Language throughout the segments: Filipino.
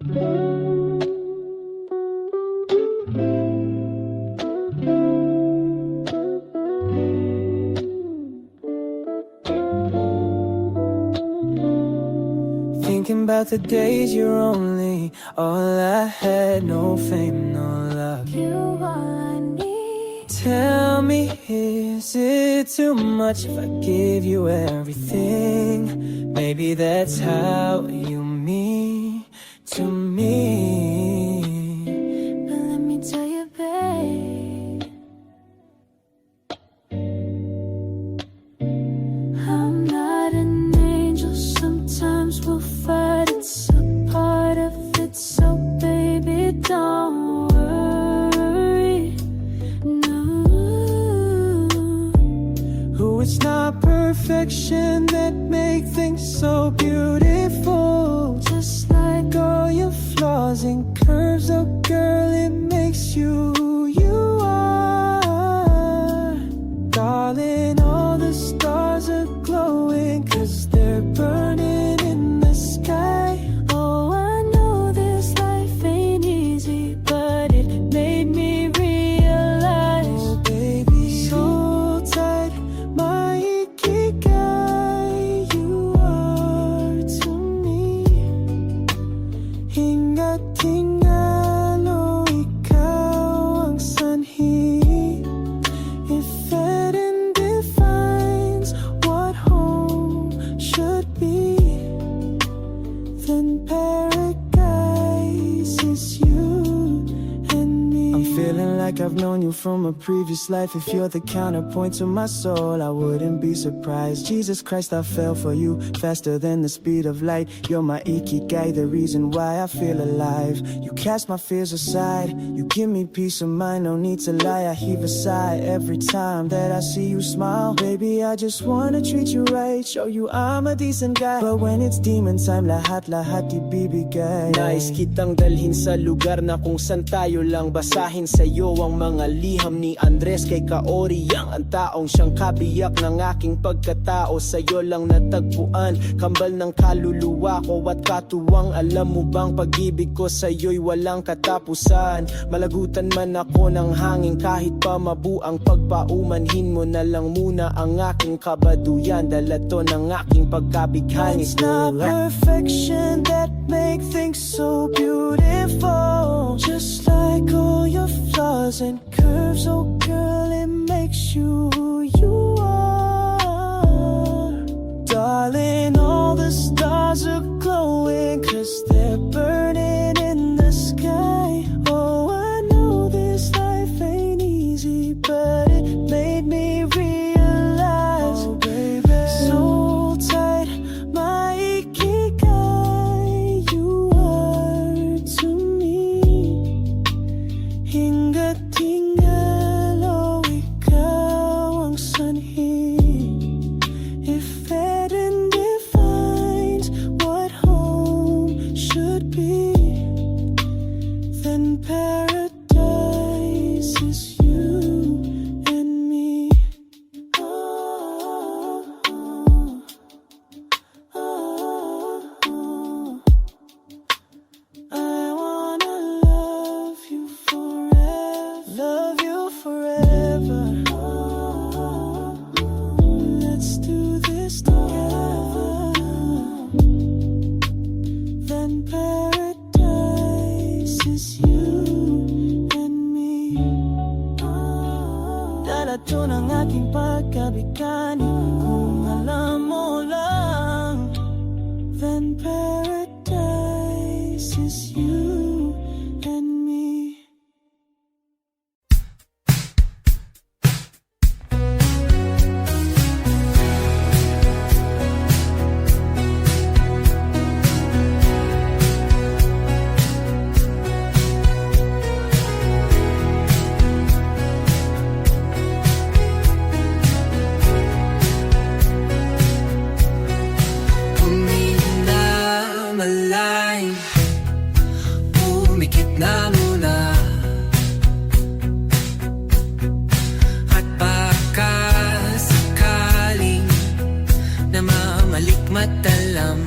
Thinking about the days you're only all I had, no fame, no love. You all I need. Tell me, is it too much if I give you everything? Maybe that's how you mean to me. But let me tell you, babe, I'm not an angel. Sometimes we'll fight, it's a part of it. So baby, don't worry, no. Oh, it's not perfection that make things so beautiful. Just like All your flaws and curves, oh girl, it makes you who you are. Darling, all the stars are glowing, 'cause they're burning in the sky. oh, I know this life ain't easy, but it made me realize. Oh baby, hold tight, my ikigai, you are to me. Hingat tingalo, ikaw ang sanhi. If Eden defines what home should be, then paradise is you and me. I'm feeling like I've known you from a previous life. If you're the counterpoint to my soul, I wouldn't be surprised. Jesus Christ, I fell for you faster than the speed of light. You're my ikigai, the reason why I feel alive. You cast my fears aside, you give me peace of mind. No need to lie, I heave a sigh every time that I see you smile. Baby, I just wanna treat you right, show you I'm a decent guy. But when it's demon time, lahat ibibigay. Nais kitang dalhin sa lugar na kung saan tayo lang. Basahin sa'yo ang mga liham ni Andres kay Kaori, ang taong siyang kabiyak ng aking pagkatao. Sa'yo lang natagpuan, kambal ng kaluluwa ko at katuwang. Alam mo bang pag-ibig ko sa'yo'y walang katapusan. Malagutan man ako ng hangin kahit pa mabuang pagpaumanhin mo na lang muna ang aking kabaduyan. Dala to ng aking pagkabighani. It's not perfection that make things so beautiful. Just like all your flaws and curves, oh girl, it makes you who you are. Darling, all the stars are glowing, 'cause they're burning in the sky. Oh, I know this life ain't easy, but it made me realize. Oh baby, so tight, my ikigai, you are to me. Hingat tingalo, ikaw ang sanhi. If Eden defines what home should be, then paradise is you and me. Oh, oh, oh, oh. I wanna love you forever, love you forever. Let's do this together. Then paradise is you and me. Dala to ng aking pagkabigani, kung alam mo lang. Then paradise is you and me. Malay, pumikit na muna. At baka sakaling namamalikmat alam.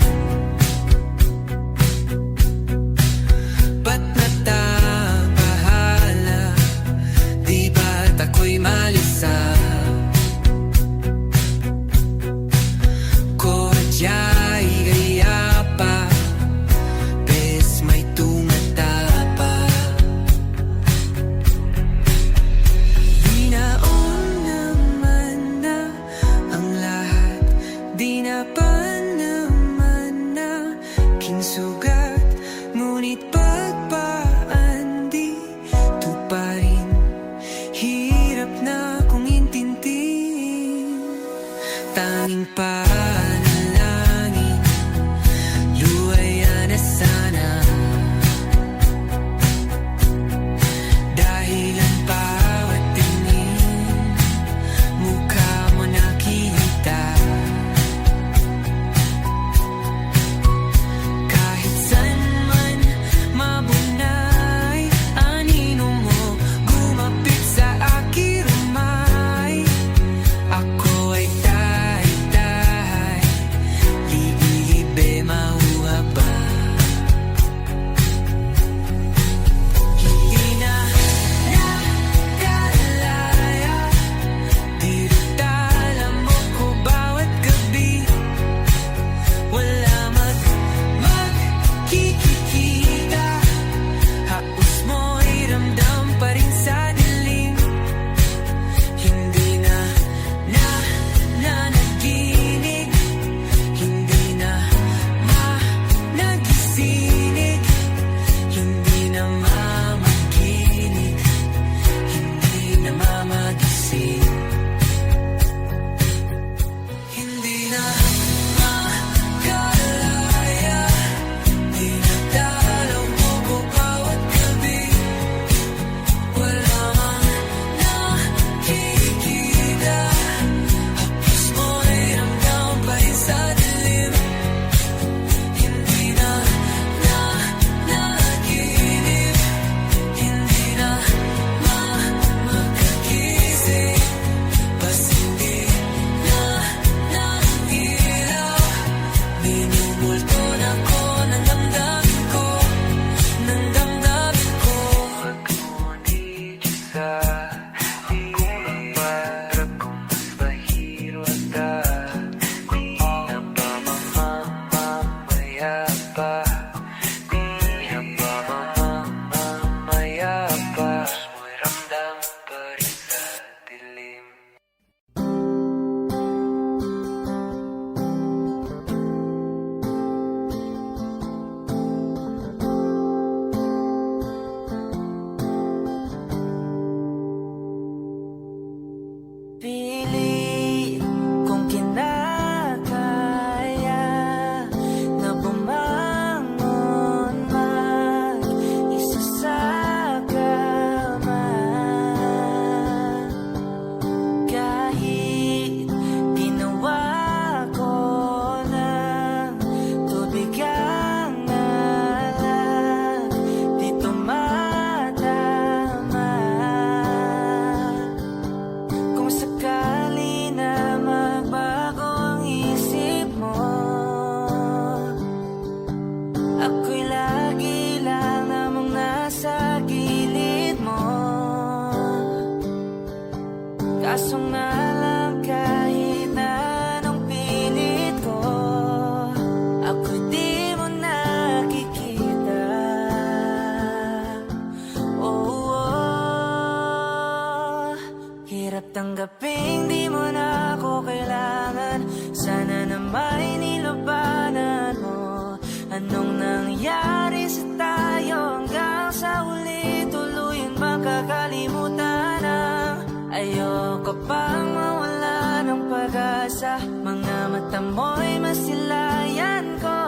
tanggaping di mo na ako kailangan. Sana na may nilabanan mo. Anong nangyari sa tayo hanggang sa huli? Tuluyan makakalimutan na. Ayoko pang mawala ng pag-asa. Mga mata mo'y masilayan ko.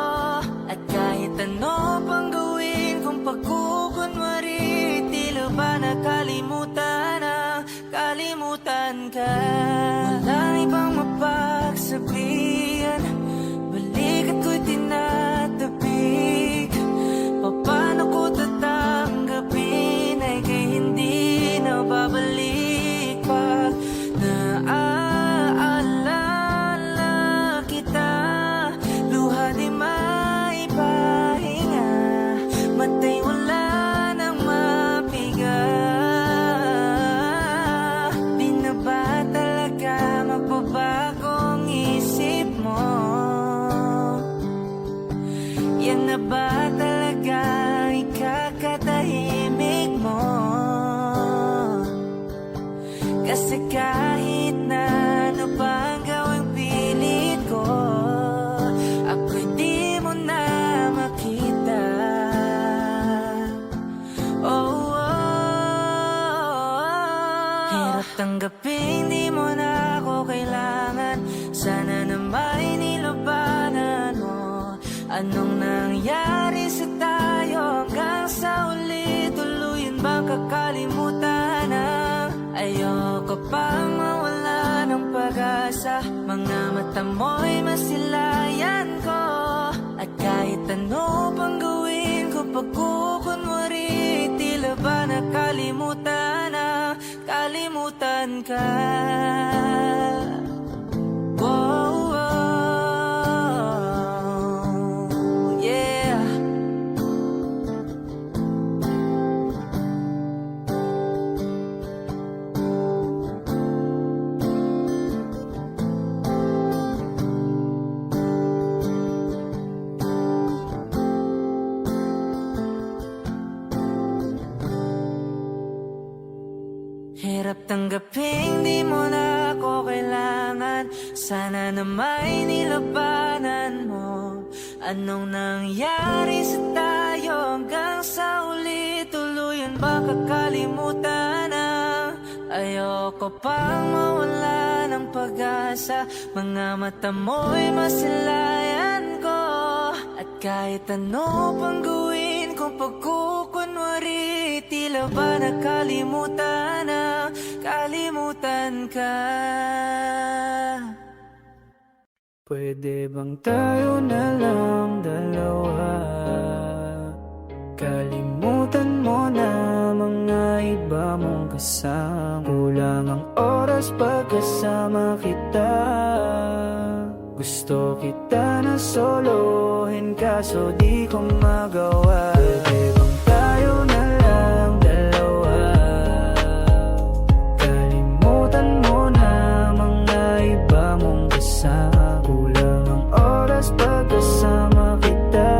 At kahit ano pang gawin kung pagkukunwari, tila ba nakalimutan na, kalimutan ka. Walang ibang mapagsabihan, balik at ko'y tinatapik. Paano ko tatanggapin ay kay hindi na babalik pag naaalala kita. Luha di maipahinga, matay wala nang mapiga. Di na ba talaga magbabagong isip mo? Yan na ba talaga ikakatahimik mo? Kasi kahit na ano pa ang gawing pilit ko, ako'y di mo na makita. Oh, hirap tanggapin di mo na ako kailangan. Sana na may nilabanan mo. Anong nangyari sa tayo hanggang sa uli? Tuluyan bang kakalimutan na? Ayoko pang mawala ng pag-asa. Mga mata mo'y masilayan ko. At kahit ano pang gawin ko pagkukunwari, tila ba nakalimutan na, kalimutan ka. Whoa, whoa, yeah. Hirap tanggaping di mo na ako kailangan. Sana na may nilabanan mo. Anong nangyari sa tayo hanggang sa uli? Tuluyan ba kakalimutan na? Ayoko pang mawala ng pag-asa. Mga mata mo'y masilayan ko. At kahit ano pang gawin kung pagkukunwari, tila ba nakalimutan na, kalimutan ka. Pwede bang tayo na lang dalawa? Kalimutan mo na mga iba mong kasama. Kulang ang oras pagkasama kita. Gusto kita na solohin kaso di ko magawa. Pwede bang tayo na lang dalawa? Kalimutan mo na mga iba mong kasama. Kulang ang oras pagkasama kita.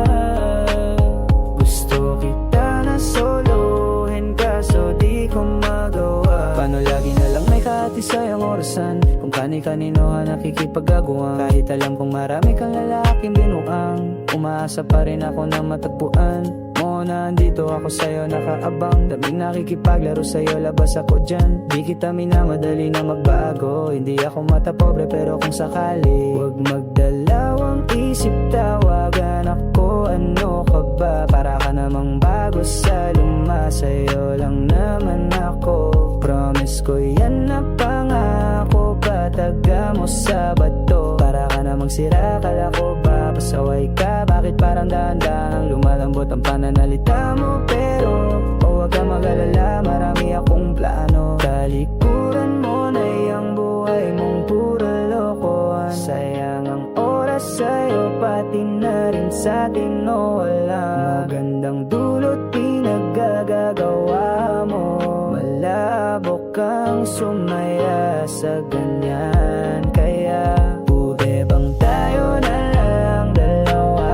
Gusto kita na solohin kaso di ko magawa. Paano lagi na lang may kahatisay ang orasan? Kung kani-kanino ka nakikipag-aguan. Kahit alam kong marami kang lalaking binuang, umaasa pa rin ako na matagpuan mo na andito ako sa'yo nakaabang. Daming nakikipaglaro sa'yo, labas ako dyan. Di kita minamadali na magbago. Hindi ako matapobre pero kung sakali, huwag magdalawang isip, tawagan ako. Ano ka ba? Para ka namang bago sa luma. Sa'yo lang naman ako. Promise ko yan na pangako. Pataga mo sa bato. Para ka namang sira, kala ko ba pasaway ka? Bakit parang dahan-dahan lumalambot ang pananalita mo? Pero huwag ka mag-alala, marami akong plano. Talikuran mo na yung buhay mong puro lokohan. Sayang ang oras sa'yo, pati na rin sa'tin o wala. Magandang dulot pinagagagawa mo. Malabo kang sumaya sa ganyan. Kaya pwede bang tayo na lang dalawa?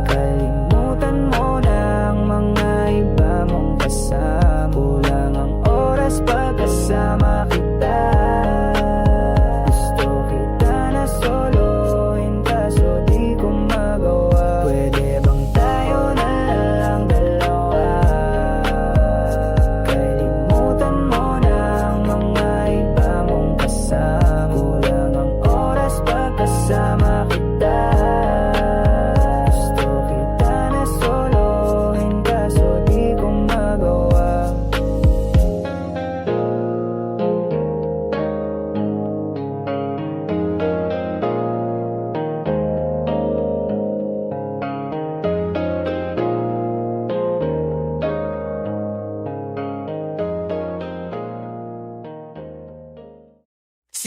Kalimutan mo na ang mga iba mong kasama. Kulang ang oras pagkasama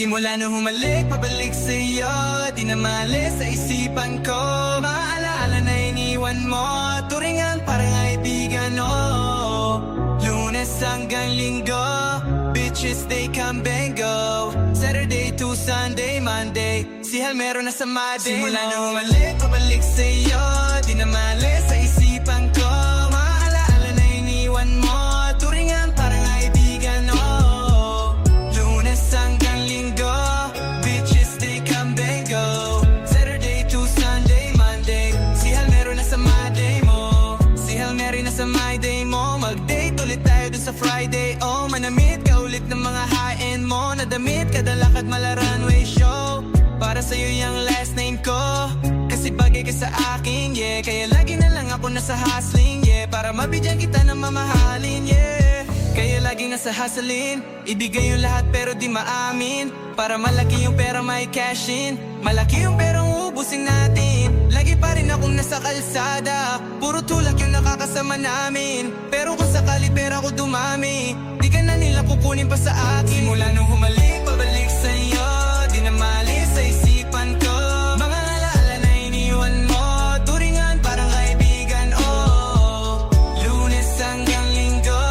Simula nung humalik, pabalik sa'yo, di na malis sa isipan ko. Mga alaala na iniwan mo, turingan parang kaibigan, oh. Lunes hanggang Linggo, bitches they come and go. Saturday to Sunday, Monday, si Hal meron na sa my day. Simula nung humalik, pabalik sa'yo, di na malis sa isipan ko. Mga alaala na iniwan mo, turingan parang kaibigan, oh. Lunes hanggang Linggo, bitches they come and go. Saturday to Sunday, Monday, si Hal meron na sa my day mo. Si Hal meron na sa my day mo. Mag-date ulit tayo dun sa Friday, oh. Manamit ka ulit ng mga high-end mo. Nadamit kada lakad mala runway show. Para sa'yo yung last name ko, kasi bagay ka sa akin, yeah. Kaya lagi na lang ako nasa hustling, yeah. Para mabigyan kita ng mamahalin, yeah. Kaya lagi nasa hustling, ibigay yung lahat pero di maamin. Para malaki yung pera may cash in, malaki yung perang uubusin natin. Lagi pa rin akong nasa kalsada, puro tulak yung nakakasama namin. Pero kung sakali pera ko dumami, di ka na nila kukunin pa sa akin. Simula nung humalik, pabalik sa'yo, di na malis sa isipan ko. Mga alaala na iniwan mo, turingan parang kaibigan, oh. Lunes hanggang Linggo,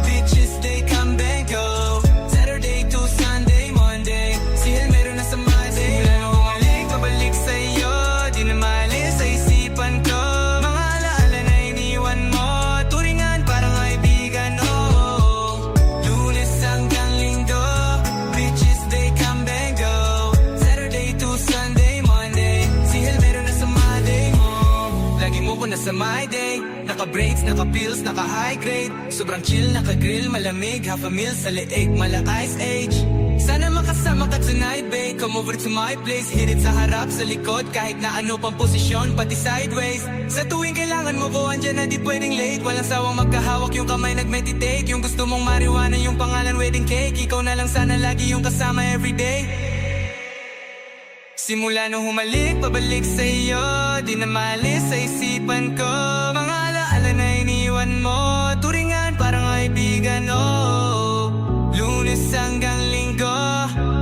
bitches they come and go. Saturday to Sunday, Monday, si Hal meron na sa my day. Simula nung humalik, pabalik sa'yo, di na malis sa isipan ko. Mga alaala na iniwan mo, turingan parang kaibigan, oh. Lunes hanggang Linggo, bitches they come and go. Saturday to Sunday, Monday, si Hal meron na sa my day mo. Lagi mo ko na sa my day, naka-breaks, naka-pills, naka-high grade. Sobrang chill, naka-grill, malamig, half a meal sa leeg, mala-ice age. Sana makasama ka tonight, babe. Come over to my place, hit it sa harap, sa likod, kahit na ano pang posisyon, pati sideways. Sa tuwing kailangan mo ko, andyan na di pwedeng late. Walang sawang magkahawak, yung kamay nag-meditate. Yung gusto mong marijuana, yung pangalan wedding cake. Ikaw na lang sana lagi yung kasama everyday. Simula nung humalik, pabalik sa'yo, di na malis sa isipan ko. Mga alaala na iniwan mo, turingan parang kaibigan, oh. Lunes hanggang Linggo,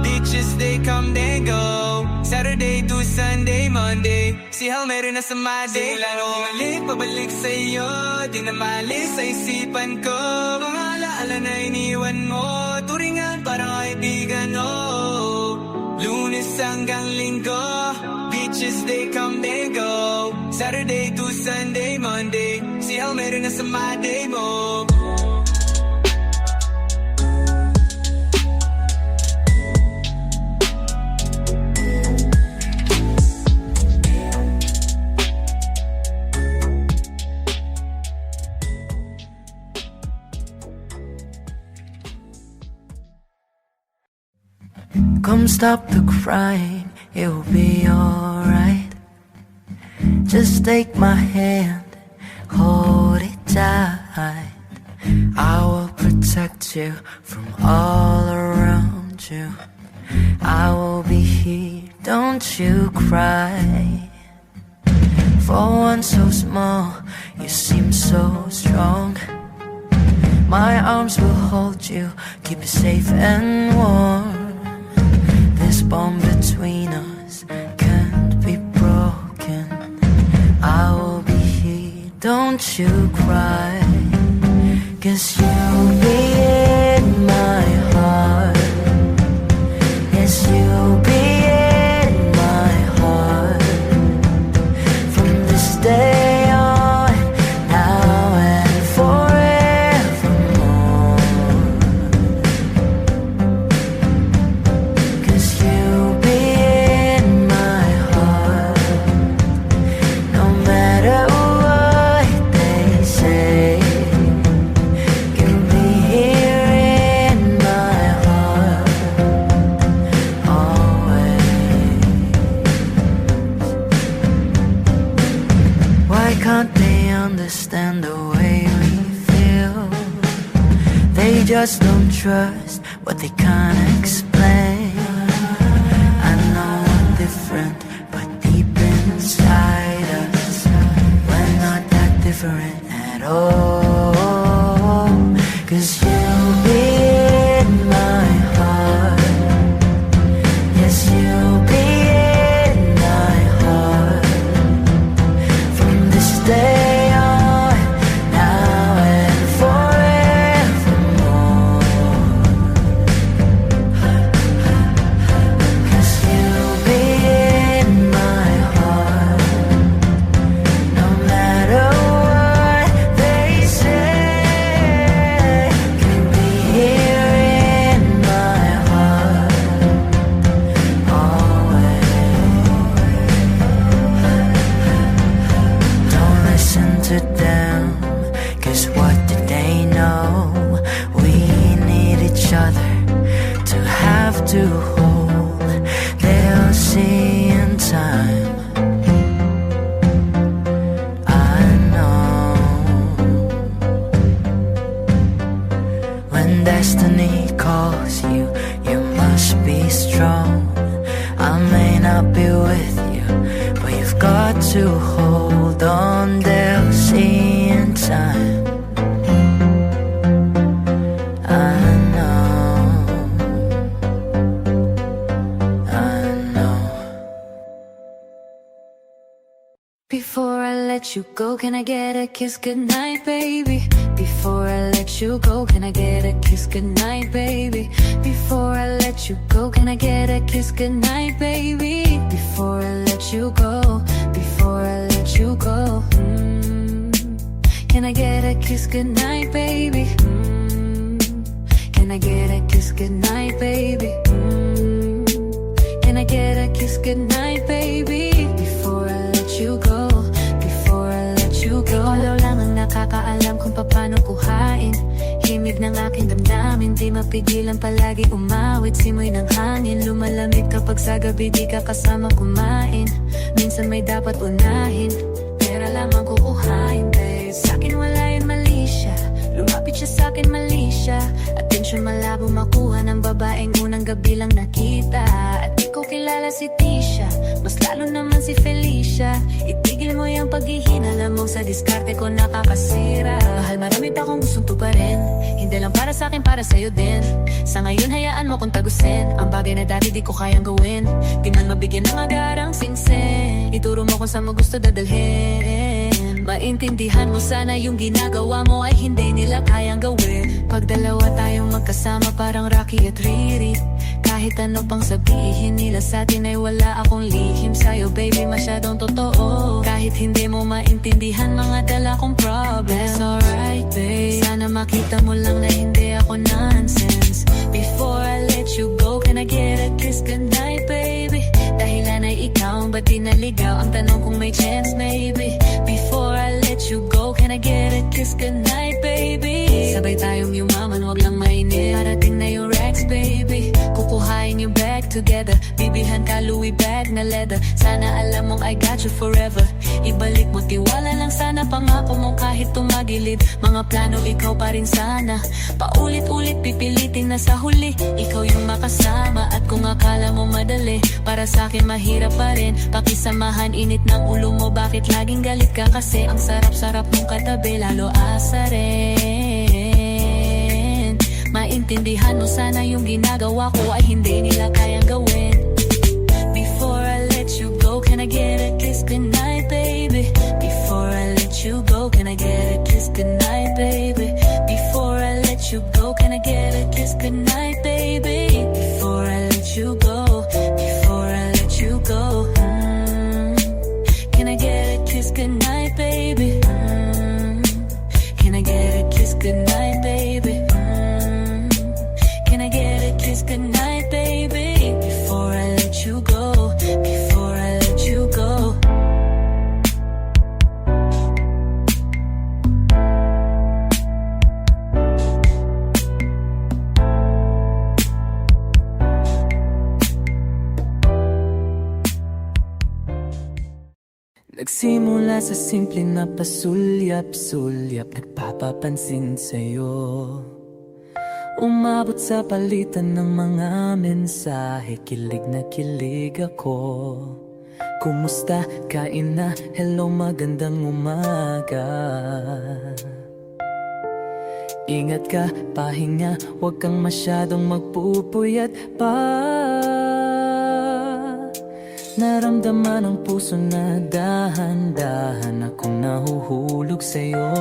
bitches they come and go. Saturday to Sunday, Monday, si Hal meron na sa my day. Simula nung humalik, pabalik sa'yo, di na malis sa isipan ko. Mga alaala na iniwan mo, turingan parang kaibigan, oh. Lunes hanggang Linggo, bitches they come and go. Saturday to Sunday, Monday, si Hal meron na sa my day mo. Come stop the crying, it will be alright. Just take my hand, hold it tight. I will protect you from all around you. I will be here, don't you cry. For one so small, you seem so strong. My arms will hold you, keep you safe and warm. This bond between us can't be broken. I will be here, don't you cry. 'Cause you'll be in my heart. Yes, you'll be in my heart. From this day on, now and forevermore. 'Cause you'll be in my heart. No matter what they say, you'll be here in my heart, always. Why can't they understand the way we feel? They just don't trust what they can't explain. I know we're different, but deep inside us, we're not that different at all. 'Cause you'll be in my heart. to them. 'Cause what did they know? We need each other to have to hold. They'll see in time. I know when destiny calls you, you must be strong. I may not be with you, but you've got to hold on. They'll see in time. I know, I know. Before I let you go, can I get a kiss goodnight, baby? Before I let you go, can I get a kiss goodnight, baby? Before I let you go, can I get a kiss goodnight, baby? Before I let you go, before I let you go, can I get a kiss goodnight, baby? Can I get a kiss goodnight, baby? Can I get a kiss goodnight, baby? Before I let you go, before I let you go. Ikaw lang ang nakakaalam kung paano kuhain himig ng aking damdamin. Di mapigilan palagi umawit, simoy ng hangin. Lumalamig kapag sa gabi di ka kasama kumain. Minsan may dapat unahin, pera lamang kukuhain, babe. Sa'kin wala yun, mali siya. Lumapit siya sa'kin, mali siya. Atensyon malabo makuha ng babaeng unang gabi lang nakita. At di ko kilala si Tisha, mas lalo naman si Felicia. Itigil mo yung paghihinala mo sa diskarte ko nakakasira. Mahal, marami pa akong gustong tuparin, hindi lang para sa'kin, para sa'yo din. Sa ngayon hayaan mo kong tagusin ang bagay na dati di ko kayang gawin. Di man mabigyan ng agarang sinsin, ituro mo kung saan mo gusto dadalhin. Maintindihan mo sana yung ginagawa mo ay hindi nila kayang gawin. Pag dalawa tayong magkasama parang Rocky at Riri. Kahit ano pang sabihin nila sa'tin ay wala akong lihim sa'yo, baby, masyadong totoo. Kahit hindi mo maintindihan mga dala kong problems. That's alright, babe, sana makita mo lang na hindi ako nonsense. Before I let you go, can I get a kiss goodnight, baby? Dahilan ay ikaw, ba't di naligaw? Ang tanong kung may chance, maybe. Before I let you go, can I get a kiss goodnight, baby? Sabay tayong yumaman, wag lang mainit. Parating na yung Rex, baby. Kukuhain yung bag together, bibilhan ka Louis bag na leather. Sana alam mong I got you forever. Ibalik mo tiwala lang sana, pangako mong kahit tumagilid. Mga plano ikaw pa rin sana. Paulit-ulit pipilitin na sa huli ikaw yung makasama. At kung akala mo madali, para sa'kin mahirap pa rin. Pakisamahan init ng ulo mo, bakit laging galit ka? Kasi ang sarap-sarap mong katabi, lalo asa rin. Maintindihan mo sana yung ginagawa ko ay hindi nila kayang gawin. Before I let you go, can I get a kiss goodnight, baby? Before I let you go, can I get a kiss goodnight, baby? Before I let you go, can I get a kiss goodnight, baby? Before I let you go, before I let you go, can I get a kiss goodnight, baby? Can I get a kiss goodnight, baby? Can I get a kiss goodnight, baby? Before I let you go, before I let you go. Nagsimula sa simple na pasulyap-sulyap, nagpapapansin sa'yo. Umabot sa palitan ng mga mensahe, kilig na kilig ako. Kumusta? Kain na? Hello, magandang umaga. Ingat ka, pahinga, huwag kang masyadong magpupuyat pa. Naramdaman ang puso na dahan-dahan akong nahuhulog sa'yo.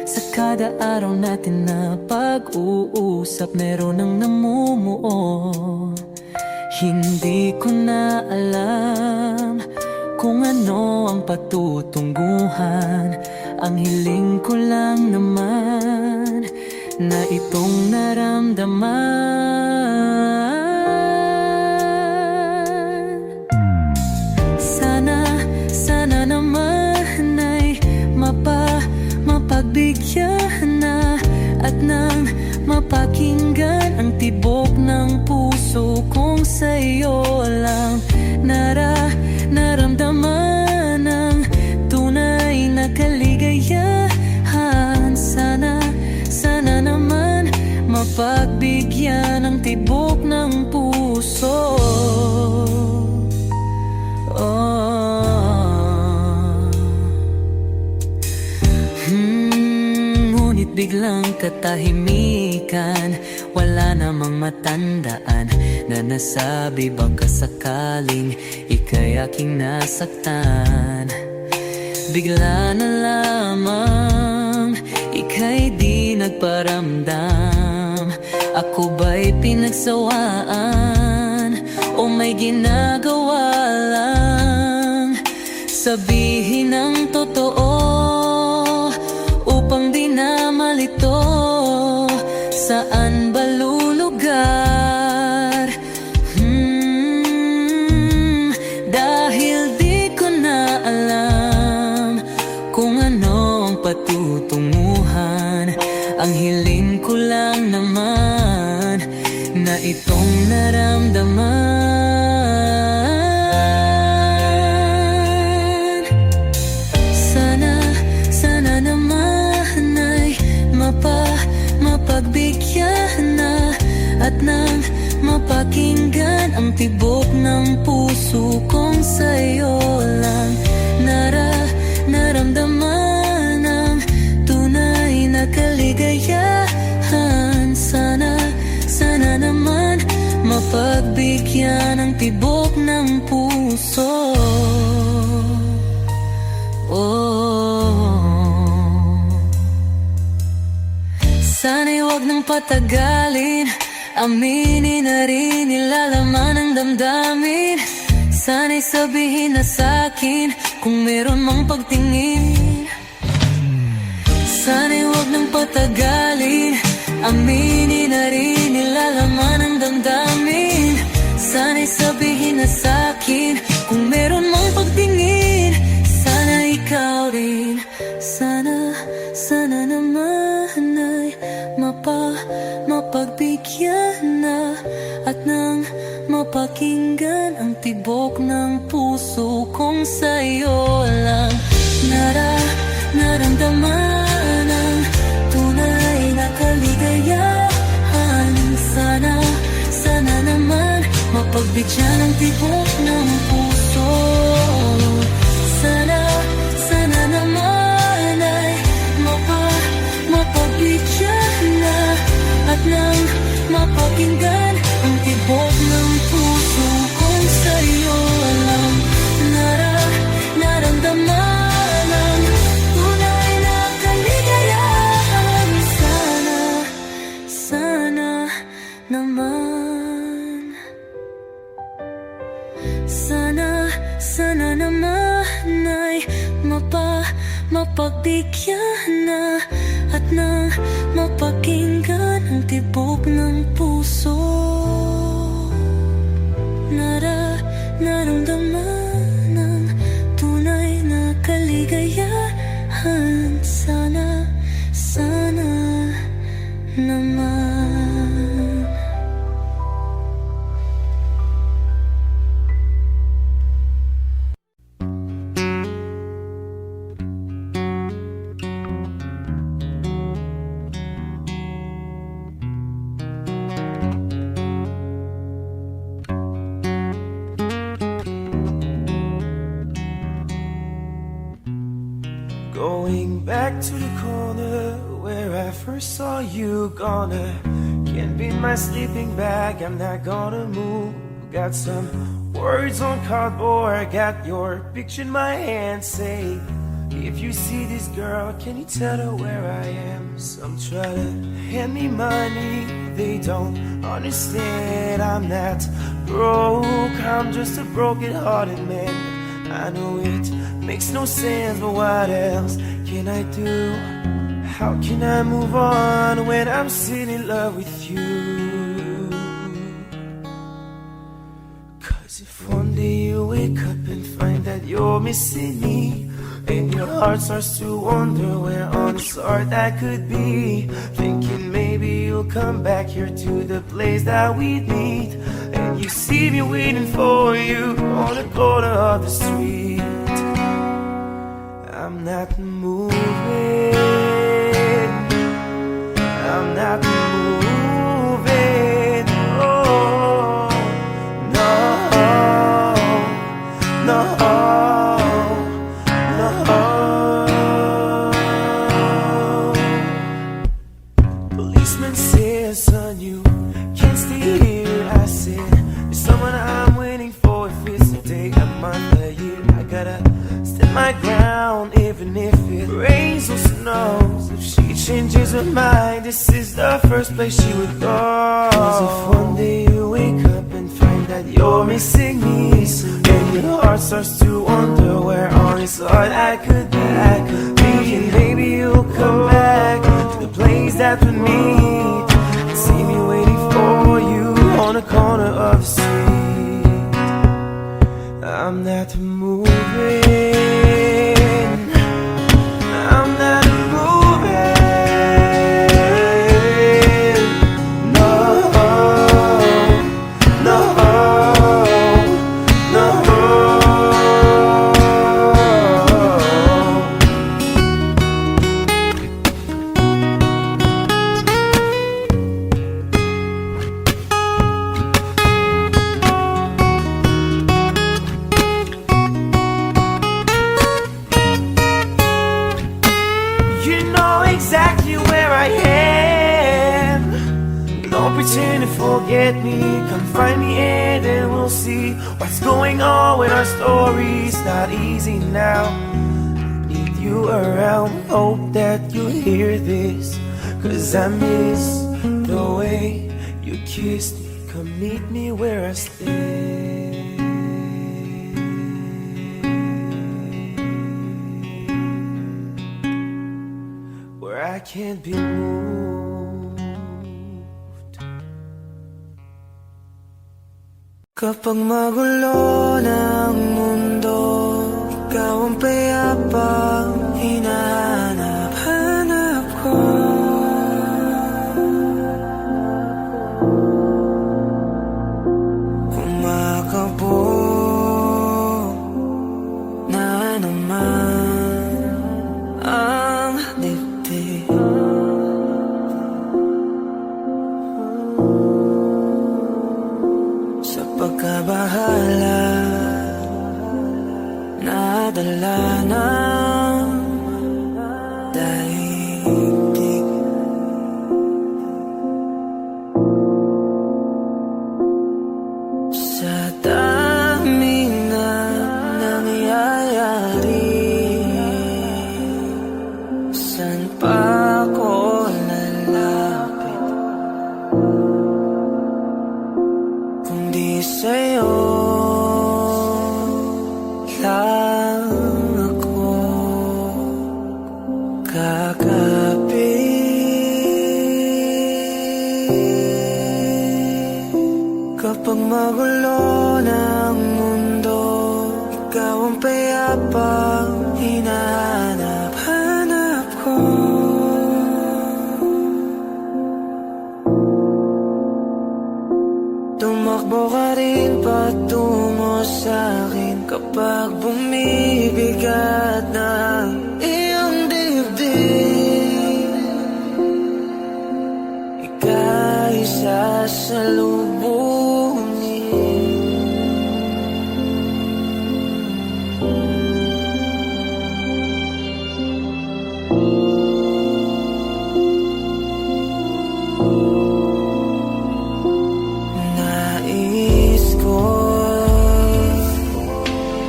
Sa kada araw natin na pag-uusap, meron ang namumuo. Hindi ko na alam kung ano ang patutungguhan. Ang hiling ko lang naman na itong naramdaman. Sana naman ay mapagbigyan na at nang mapakinggan ang tibok ng puso kong sa'yo lang naramdaman ang tunay na kaligayahan. Sana naman mapagbigyan ang tibok ng puso. Ngunit biglang katahimikan, wala namang matandaan na nasabi baka sakaling ika'y aking nasaktan. Bigla na lamang ika'y di nagparamdam. Ako ba'y pinagsawaan o may ginagawa lang? Sabihin ang totoo upang di na malito. Saan ba lulugar? Dahil di ko na alam kung ano ang patutunguhan. Ang hiling ko lang naman na itong naramdaman. Sana naman ay mapagbigyan na at nang mapakinggan ang tibok ng puso kong sa'yo lang naramdaman ang tunay na kaligayahan. Sana naman mapagbigyan ang tibok ng puso. Sana'y wag nang patagalin, aminin na rin nilalaman ng damdamin. Sana'y sabihin na sa'kin kung meron mang pagtingin. Sana'y wag nang patagalin, aminin na rin nilalaman ng damdamin. Sana'y sabihin na sa'kin kung meron mang pagtingin. Sana ikaw rin, sana naman ay mapagbigyan na at nang mapakinggan ang tibok ng puso kong sa'yo lang naramdaman ang tunay na kaligayahan. Sana naman mapagbigyan ang tibok ng puso. Sana naman ay mapagbigyan na at nang mapakinggan ang tibok ng puso kong sa'yo lang naramdaman ang tunay na kaligayahan. Sana naman, sana naman ay mapagbigyan na at nang mapakinggan ang tibok ng puso. Naramdaman ang tunay na kaligayahan. Sana naman. Going back to the corner where I first saw you, can't be my sleeping bag, I'm not gonna move. Got some words on cardboard, got your picture in my hand. Say, if you see this girl, can you tell her where I am? Some try to hand me money, they don't understand. I'm not broke, I'm just a broken-hearted man. I know it makes no sense, but what else can I do? How can I move on when I'm still in love with you? 'Cause if one day you wake up and find that you're missing me, And your heart starts to wonder where on this earth that could be. Thinking maybe you'll come back here to the place that we'd meet. And you see me waiting for you on the corner of the street. I'm not moving, I'm not moving, oh, no, no, no. Policeman says, son, you can't stay here. I said, there's someone I'm waiting for. If it's a day, a month, a year, I gotta stand my ground, even if it rains or snows. If she changes her mind, this is the first place she would go. 'Cause if one day you wake up and find that you're missing me, and your heart starts to wonder where on this earth I could be, thinking maybe you'll come back to the place that we meet. And see me waiting for you on the corner of the street. I'm not moving, I'm not moving, no, no, no. You know exactly where I am. No pretend to forget me. Come find me and then we'll see what's going on with our stories. Not easy now. Need you around. Hope that you hear this. 'Cause I miss the way you kissed me. Come meet me where I stay. Where I can't be moved. Kapag magulo ng mundo, ikaw ang payapang hinahanap-hanap ko. Kumakabog na naman ang dibdib. Sa pagkabahala, nadala ng daigdig. Sa dami na nangyayari, saan pa ako lalapit kundi sa'yo lang ako kakapit. Kapag magulo ng mundo, ikaw ang payapang hinahanap-hanap ko. Tumakbo ka rin patungo sa'kin kapag bumibigat ng iyong dibdib. Ika'y sasalubungin. Nais ko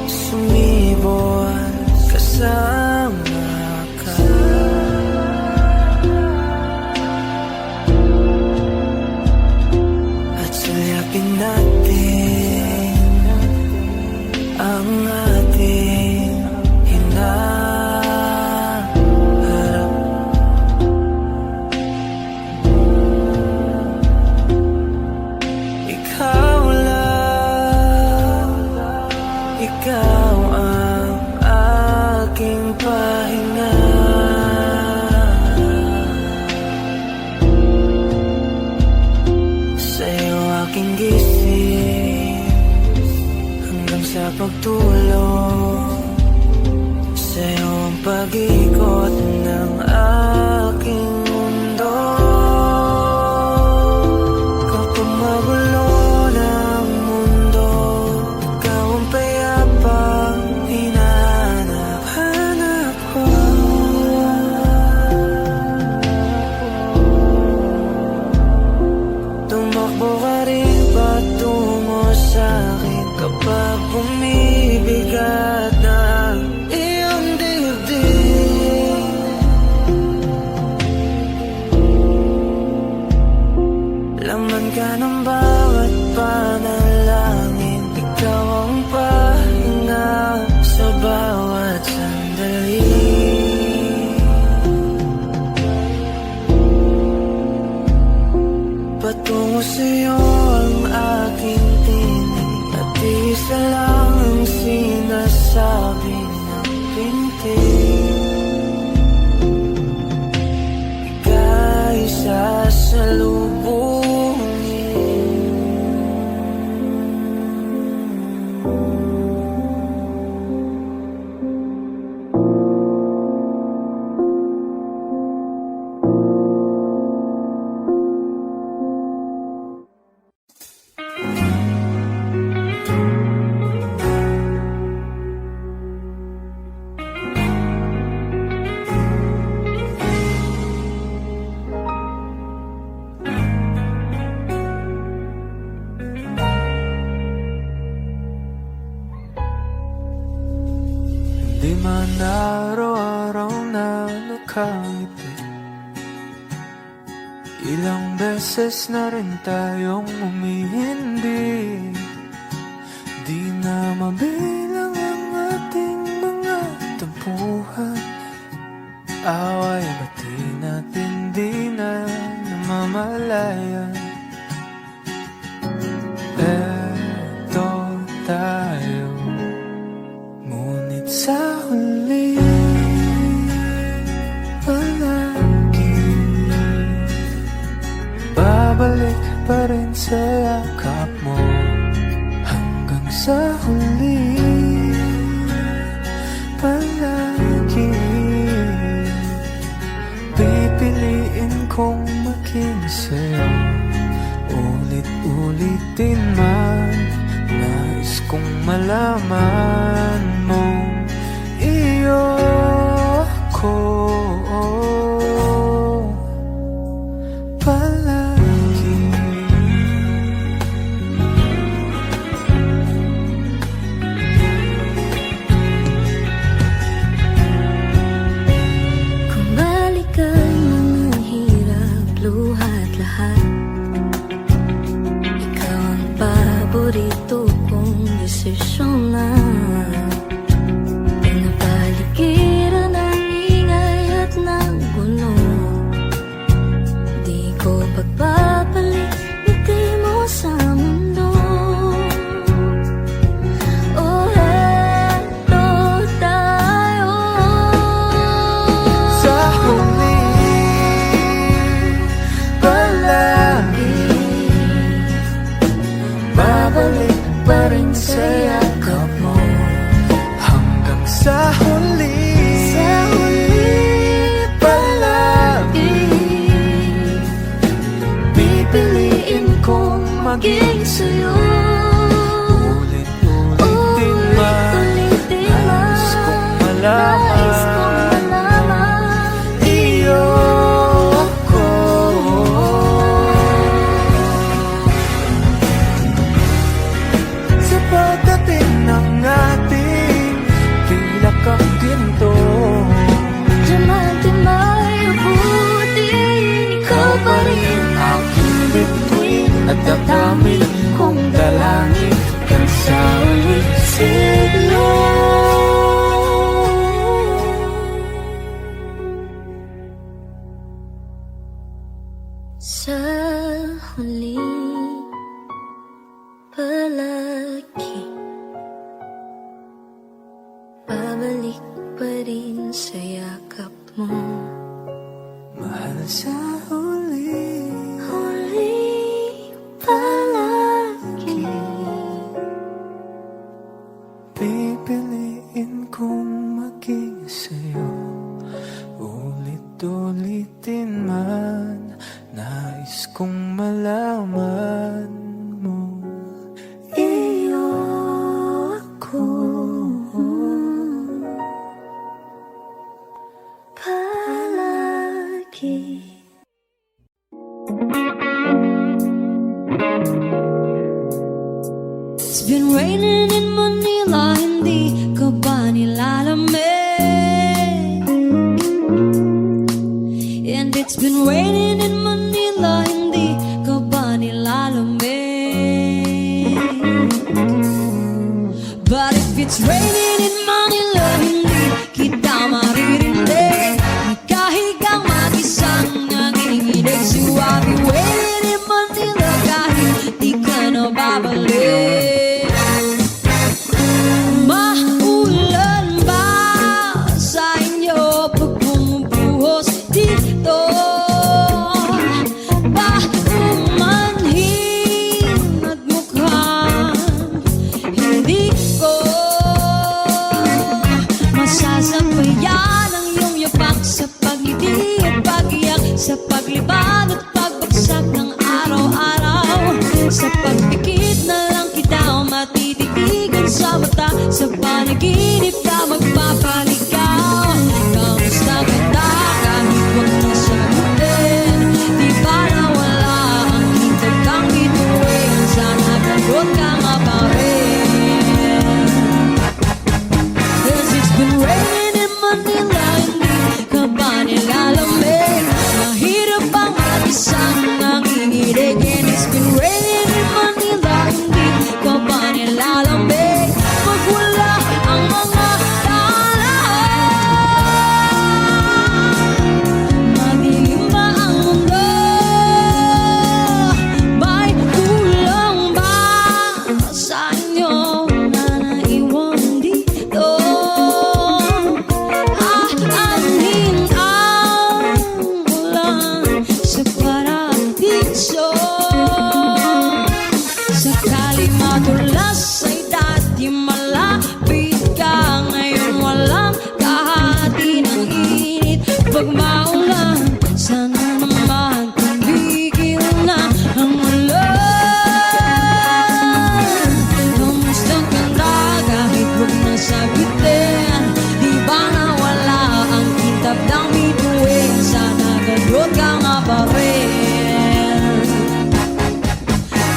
sumibol kasama ka. At nakangiti. Ilang beses na rin tayong umihindi. Di na mabilang ang ating mga tampuhan. Away bati natin di na namamalayan. Eto tayo, ngunit sa huli palagi babalik pa rin sa yakap mo. Hanggang sa huli palagi pipiliin kong maging sa'yo. Ulit-ulitin man, nais kong malaman mo iyo ko palagi. Kung balikan ng hirap, luha at lahat, ikaw ang paborito kong desisyon na. Pinapaligiran ng ingay at ng gulo, di ko pagpapalit ngiti mo sa mundo. Oh, eto tayo. Sa huli palagi babalik pa rin sa yakap mo. Hanggang sa huli palagi pipiliin kong maging sa'yo. Ulit-ulitin man, nais kong malaman iyo ko. Sa pagdating ng ating pilak ang ginto, Diamante may abutin, ikaw pa rin aking bituin at dadamit kong dalangin hanggang sa ulit siglo. sa huli palagi babalik pa rin sa yakap mo. Mahal sa huli Palagi pipiliin kong maging sa'yo. Ulit-ulitin man, nais kong malaman mo iyo ako. palagi. It's been raining in Manila, hindi ka ba nilalamig? And it's been raining in Manila, hindi ka ba nilalamig? But if it's raining in Manila, hindi kita maririnig. Nagkahigang mag-isang nanginginig. So I'll be waiting in Manila kahit di ka na babalik. Maulan ba sa inyo pag bumubuhos dito? Ba umanhin at mukhang hindi ko masasabayan ang iyong yapak sa pag-ibig at pag-iyak, sa paglibad at pagbagsak ng araw-araw. Sa pagpikit na lang kita matititigan sa mata, sa panaginip ka magpapaligaw. Kamusta kita kahit huwag mo sagutin? Di ba nawala ang hintay kang bituin? Sana gagot ka nga pa rin. 'Cause it's been raining in Manila, hindi ka ba Huwag maulan, sana naman tumigil na ang ulan. Kamusta ka na kahit huwag na sagutin? Di ba nawala ang kitab ng bituin? Sana gayot ka nga pa rin.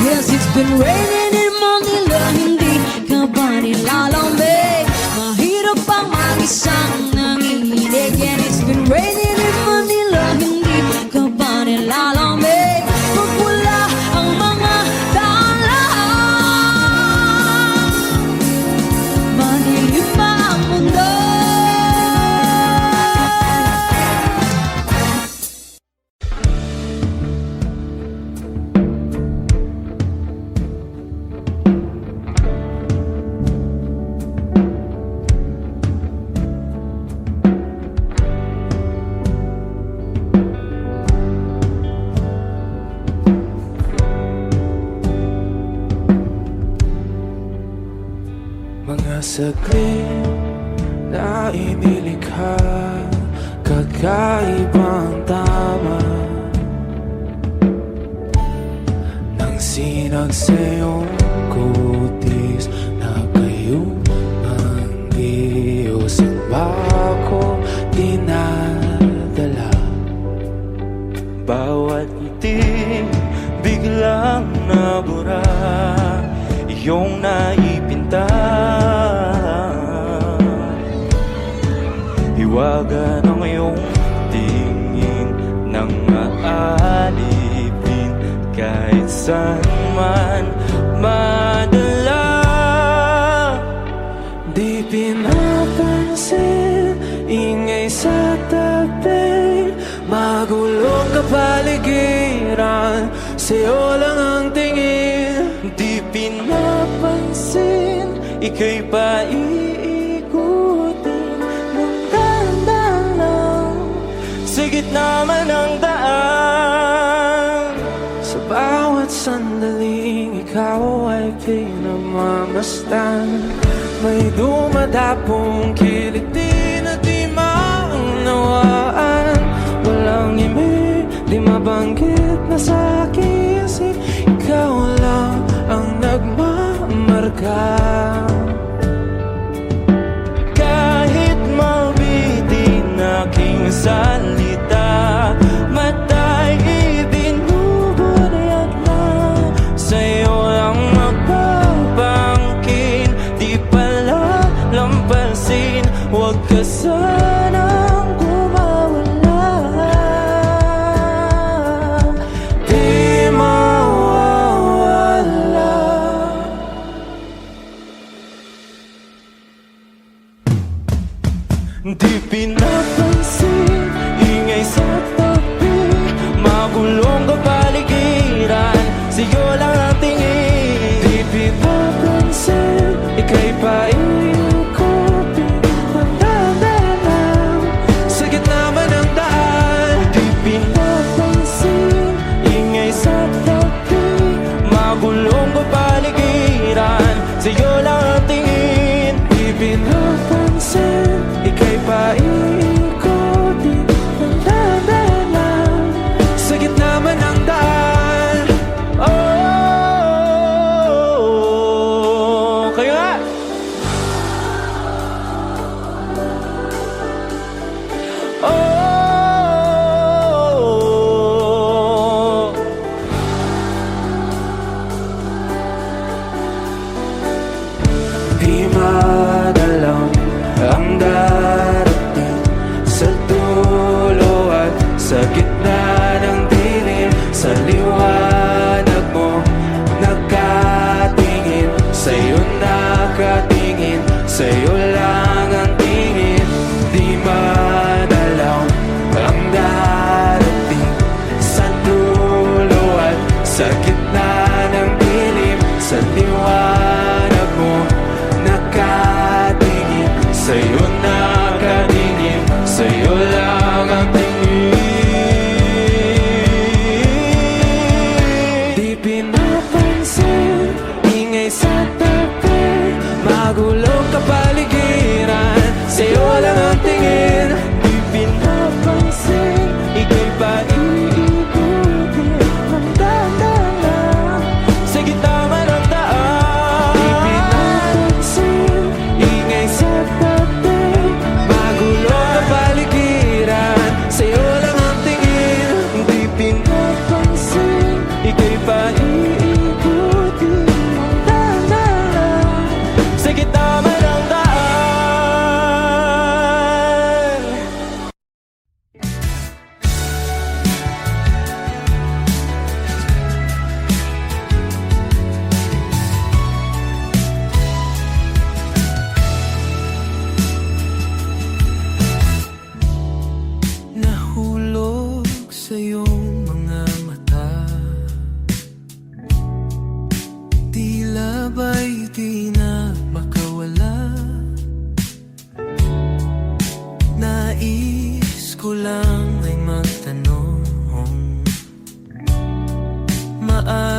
Yes, it's been raining in Manila, hindi ka ba nilalamig? Mahirap pang mag-isang nanginginig. And it's been raining in Manila, hindi ka ba nilalamig? Pag wala ang mga daanan, madilim pa ang mundo. Mga saglit na inilikha, kakaibang tama nang sinag sa iyong kutis na kayong ang Diyos ang bako dinadala. Bawat ngiti biglang nabura, iyong naipinta. Hiwaga ng iyong tingin nang maalipin kahit saan man madala. Di pinapansin, ingay sa tabi, magulong kapaligiran, sa'yo lang ang tingin. Di pinapansin, ika'y paiikutin ng dahan-dahan lang sa gitna man ng daan. Sa bawat sandaling ikaw ay pinagmamasdan, may dumadapong kiliti na di maunawaan. Walang imig, di mabanggit na sa aking isip, ikaw lang ang nagmamarka. Kahit mabitin aking salita, matay ibinubunayag na, sa'yo lang magpapangkin. Di pala lampasin, huwag ka sanang kumawala. Di mawawala.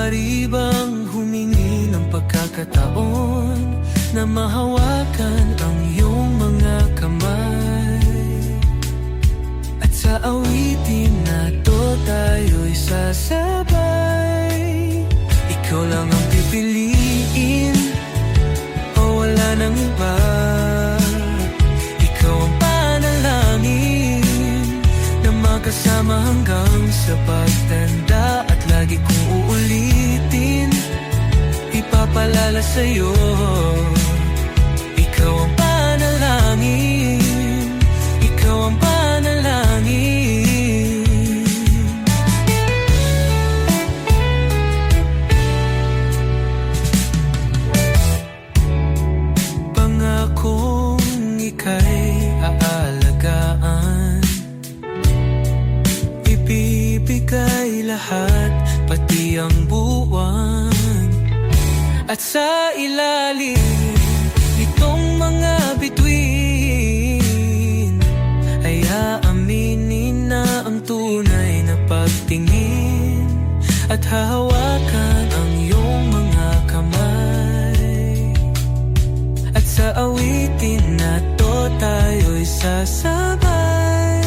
Maaari bang humingi ng pagkakataon na mahawakan ang iyong mga kamay? At sa awitin na to tayo'y sasabay. Ikaw lang ang pipiliin o wala nang iba. Ikaw ang panalangin na magkasama hanggang sa pagtanda. At lagi kong uulitin, ipapalala sa'yo. Ikaw ang panalangin, ikaw ang panalangin. Pangakong ika'y aalagaan, ibibigay lahat, pati ang buwan. At sa ilalim nitong mga bituin ay aaminin na ang tunay na pagtingin. At hahawakan ang iyong mga kamay. At sa awitin na to tayo'y sasabay.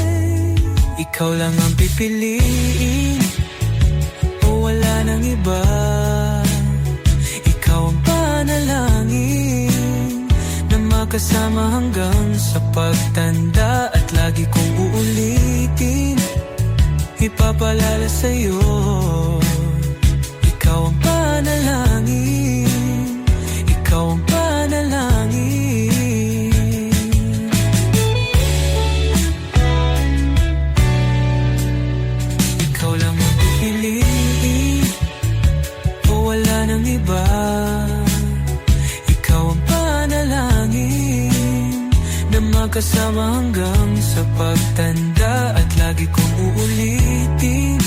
Ikaw lang ang pipiliin o wala nang iba. Ikaw ang panalangin na makasama hanggang sa pagtanda. At lagi kong uulitin, ipapalala sa'yo. Ikaw ang panalangin, ikaw ang panalangin. Ikaw lang ang pipiliin o wala nang iba. Ikaw ang panalangin na magkasama hanggang sa pagtanda. At lagi kong uulitin,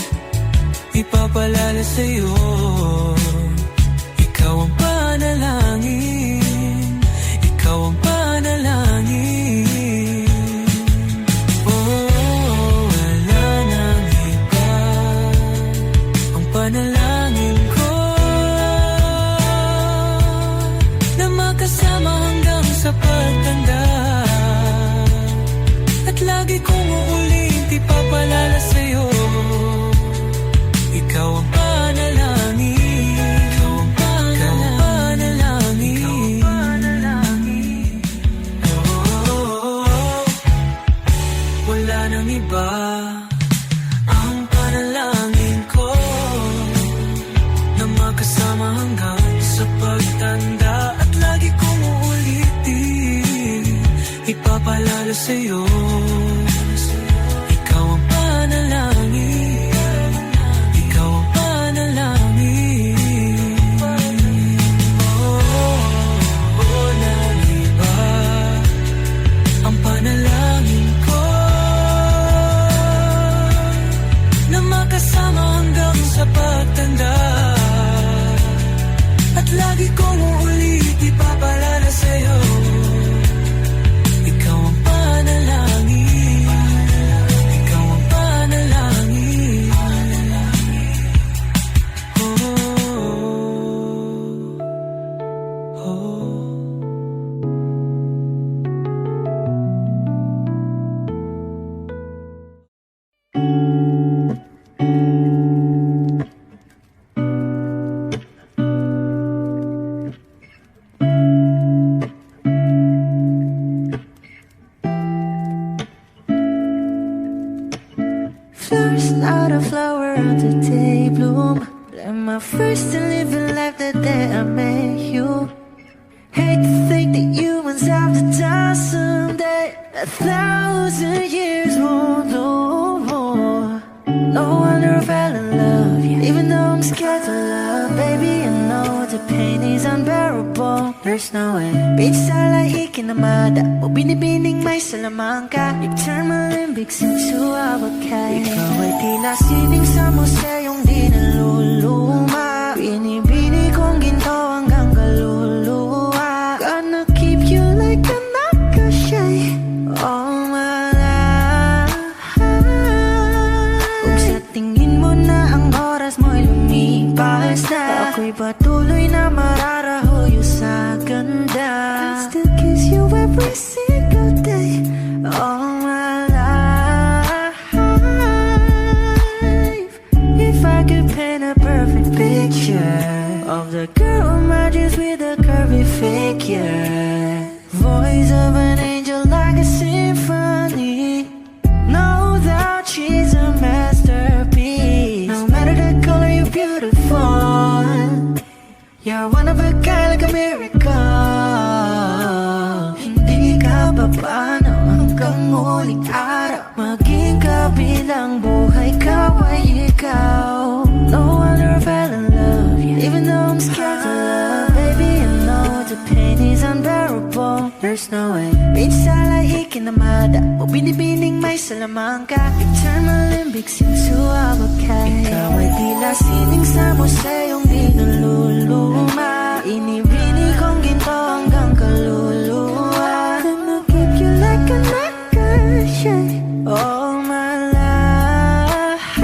ipapalala sa'yo. Ikaw ang panalangin, ikaw ang panalangin. Oh, wala nang iba. Ang panalangin ko na makasama hanggang sa pagtanda. At lagi kong uulit, ipapalala sa'yo. Ikaw ang panalangin, ikaw ang panalangin, ikaw ang panalangin. Oh, wala nang iba. Ang panalangin ko na magkasama hanggang sa pagtanda. At lagi kong uulitin, ipapalala sa'yo. Ikaw ang panalangin, ikaw ang panalangin. Oh, walang iba. Ang panalangin ko na makasama hanggang sa pagtanda. At lagi kong uulit, ipapalala sa'yo. Ikaw ang panalangin, ikaw ang panalangin. Oh, oh. First out a flower on the day bloom. Like my first and living life the day I met you. Hate to think that humans have the time someday. 1,000 years won't know more. No wonder I fell in love, yeah. Even though I'm scared to love, baby, I know the pain is unbearable. There's no way. Bitch, salay ikinamada. O binibining may salamangka. You turn my limbics into avocado. Ikaw ay tila sining sa museyong di naluluma. Binibini kong ginto hanggang kaluluwa. Gonna keep you like a nakashay all my life. Kung sa tingin mo na ang oras mo'y lumipas na, Ako'y patuloy na mararahoyo sa ganda. I still kiss you every single day. All my life. If I could paint a perfect picture of the girl on my dreams with a curvy figure, voice of an angel like a symphony. No doubt she's a masterpiece. No matter the color, you're beautiful. You're one of a kind, like a miracle. Hindi ka papaano hanggang muling araw. Maging kabilang buhay ka ay ikaw. No wonder I fell in love, yeah. Even though I'm scared to love, baby, I know the pain is unbearable. There's no way minsan ay ikinamada o binibining may salamang ka. Eternal limbic seems to abakay. Ikaw ay tila sining sa museyong di naluluma. Inibini kong ginto hanggang kaluluwa. Gonna keep you like a necklace, yeah. All my life.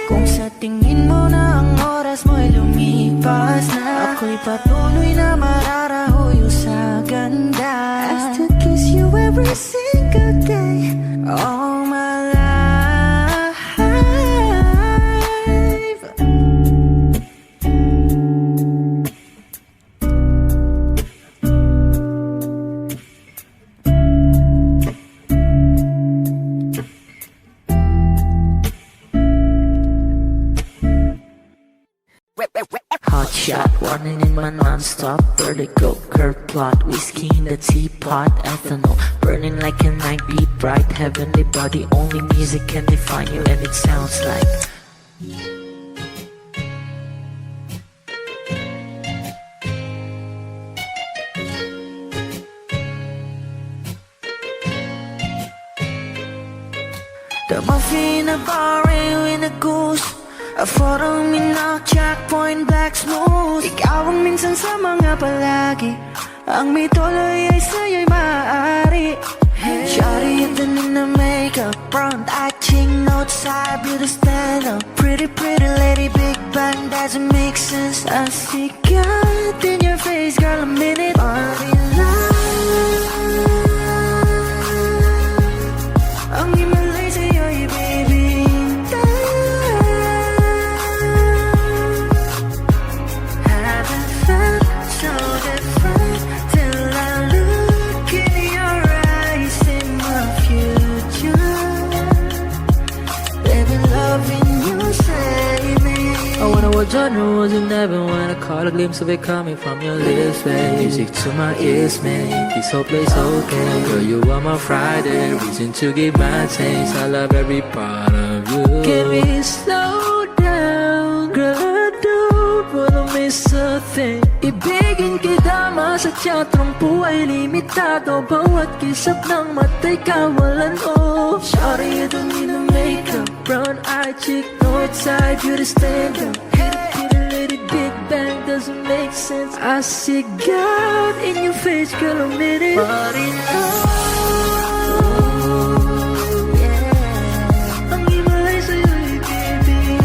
Kung sa tingin mo na ang oras mo'y lumipas na, ako'y patuloy na mararahoyo sa ganda. I still kiss you every single day. All my life. Hot shot, running in my non-stop vertigo, curve plot, whiskey in the teapot, ethanol, burning like a night beat, bright heavenly body, only music can define you and it sounds like the muffin, a bar, in a goose. A photo minok, checkpoint, black smooth. Ikaw ang minsan sa mga palagi. Ang may tuloy ay sa'yo'y maaari. Shawty, you've done in the makeup, front acting, outside, beauty stand up. Pretty, pretty lady, big bang, doesn't make sense. I see God in your face, girl, a minute. Body love. Ang himalay sa'yo'y baby. So different till I look in your eyes, see my future. Baby, loving you save me. I wonder what genre was in heaven when I caught a glimpse of it coming from your lips, babe. Music to my ears, man. This whole place okay. Girl, you are my Friday, reason to give my taste. I love every part of you. Can we slow down, girl? I don't wanna miss a thing. Ibigin kita, masadya trangpo ay limitado. Bawat kisap ng mata'y kawalan, oh. Shawty, you don't need no makeup, brown eye chick, north side, beauty stand up. Pretty lady, big bang, doesn't make sense. I see God in your face, girl, a minute. Body love. Ang himalay sa'yo'y baby.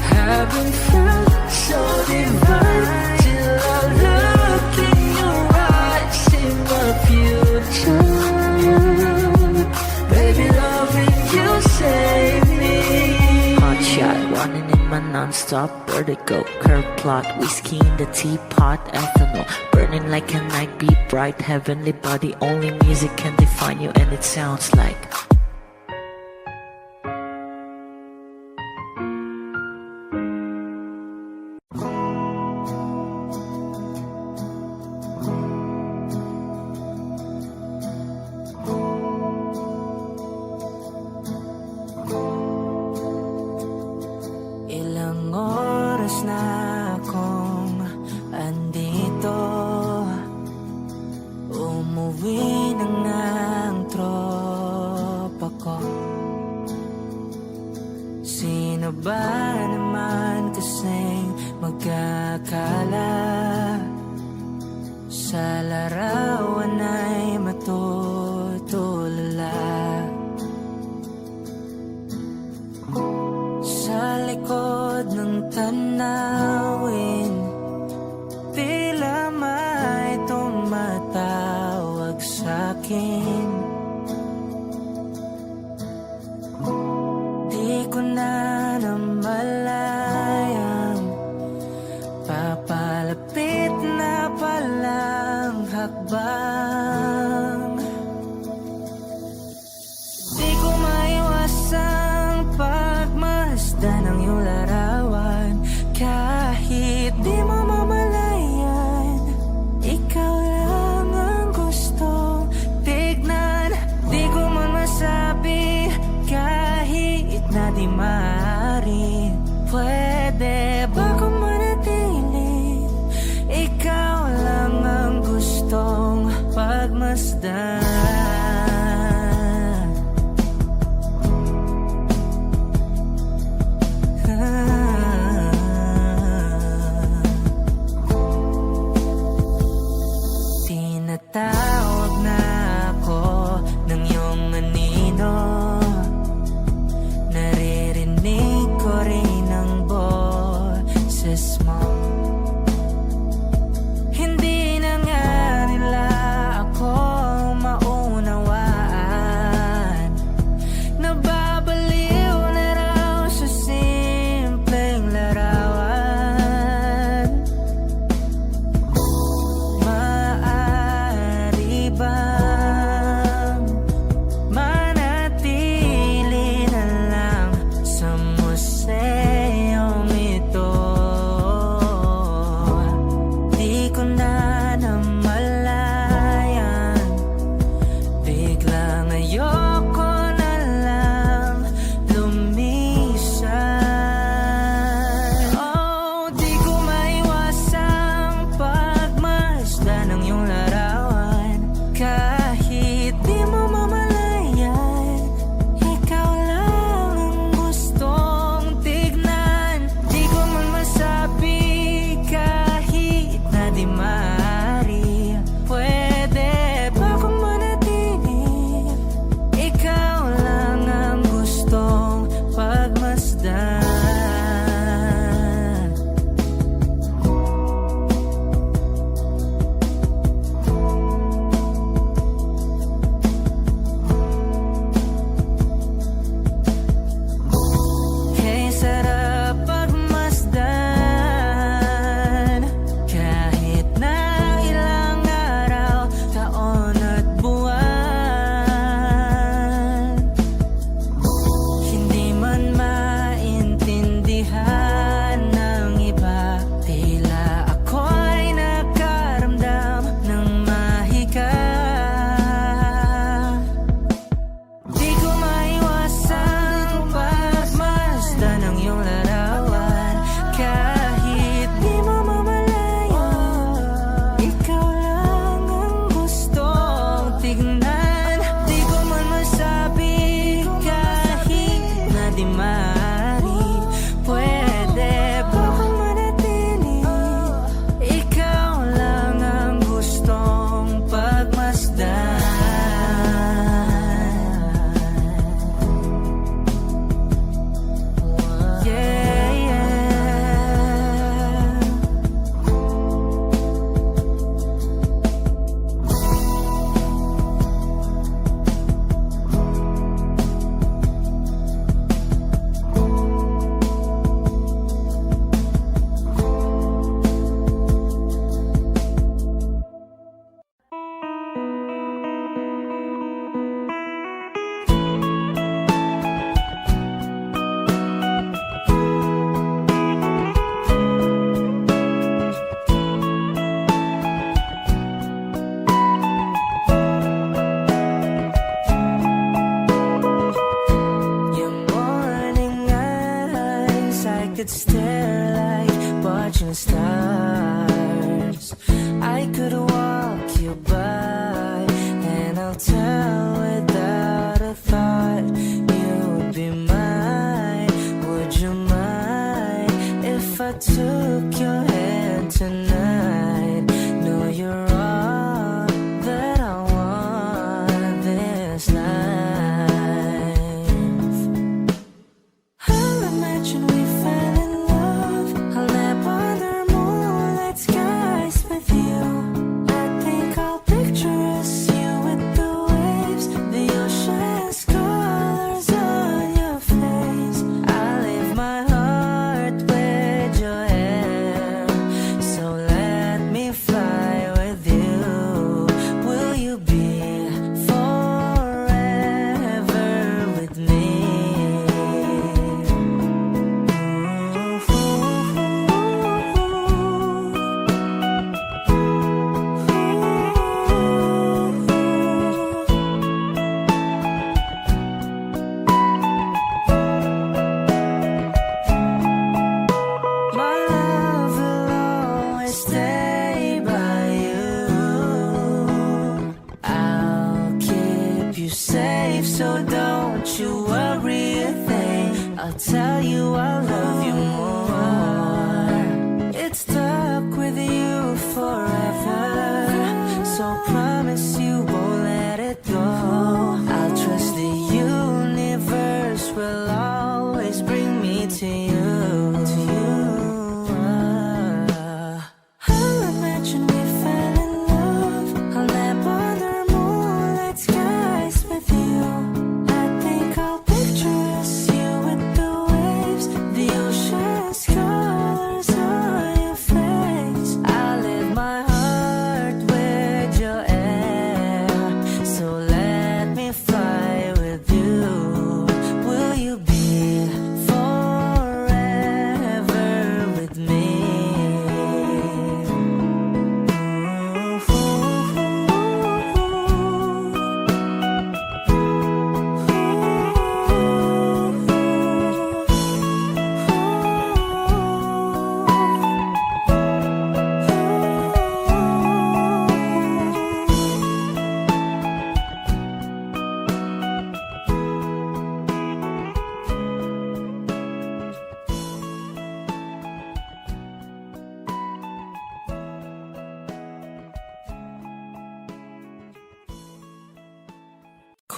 Haven't felt so divine till I look in your eyes, see my future. Baby, loving you save me. Hot shot, running in my non-stop vertigo, curve plot, whiskey in the teapot, ethanol, burning like a night beat, bright heavenly body, only music can define you and it sounds like ilang oras na akong andito, umuwi na ng tropa. sa'kin. Di ko na namalayang papalapit na palang hakbang. Di ko maiwasang pagmasdan ng iyong larawan. Kahit di mo mamalayan, ikaw lang ang gustong tignan. Di ko man masabi kahit na di maaari. Pwede ba kung manatili? Ikaw lang ang gustong pagmasdan. Tinatawag na ako ng iyong anino. Naririnig ko rin ang boses mo. Hindi na nga nila ako maunawaan. Nababaliw na raw sa simpleng larawan. Maaari bang manatili na lang sa museong ito? Di ko na namalayan, biglang ayoko na lang lumisan. Oh, di ko maiwasang pagmasdan ng iyong larawan. Kahit di mo mamalayan, ikaw lang ang gustong tignan. Di ko man masabi kahit na di maaari. Pwede ba kung manatili? Ikaw lang ang gustong pagmasdan. Kay sarap pagmasdan, kahit na ilang araw, taon at buwan. Hindi man maintindihan ng iba, tila ako'y nakaramdam ng mahika. Di ko maiwasang pagmasdan ng iyong larawan. Kahit di mo mamalayan, ikaw lang ang gustong tignan. Di ko man masabi kahit na di maaari. Pwede ba kung manatili? Ikaw lang ang gustong pagmasdan. Yeah, yeah. Your morning eyes, I could stare like watching stars. I could walk you by, and I'll tell without a thought you would be mine. Would you mind if I took your hand tonight? No, you're all that I want this life. I'll imagine we fell in love. I'll nap under moonlit skies with you. I think I'll picture us, you with so don't you worry a thing. I'll tell you I love you more. It's stuck with you forever, so promise you won't let it go. I'll trust the universe will always bring me to you. I'll imagine we fell in love. I'll never the moonlit skies with you. I think I'll picture us, you with the waves, the ocean's colors on your face. I'll live my heart with your air, so let me fly with you. Will you be forever with me?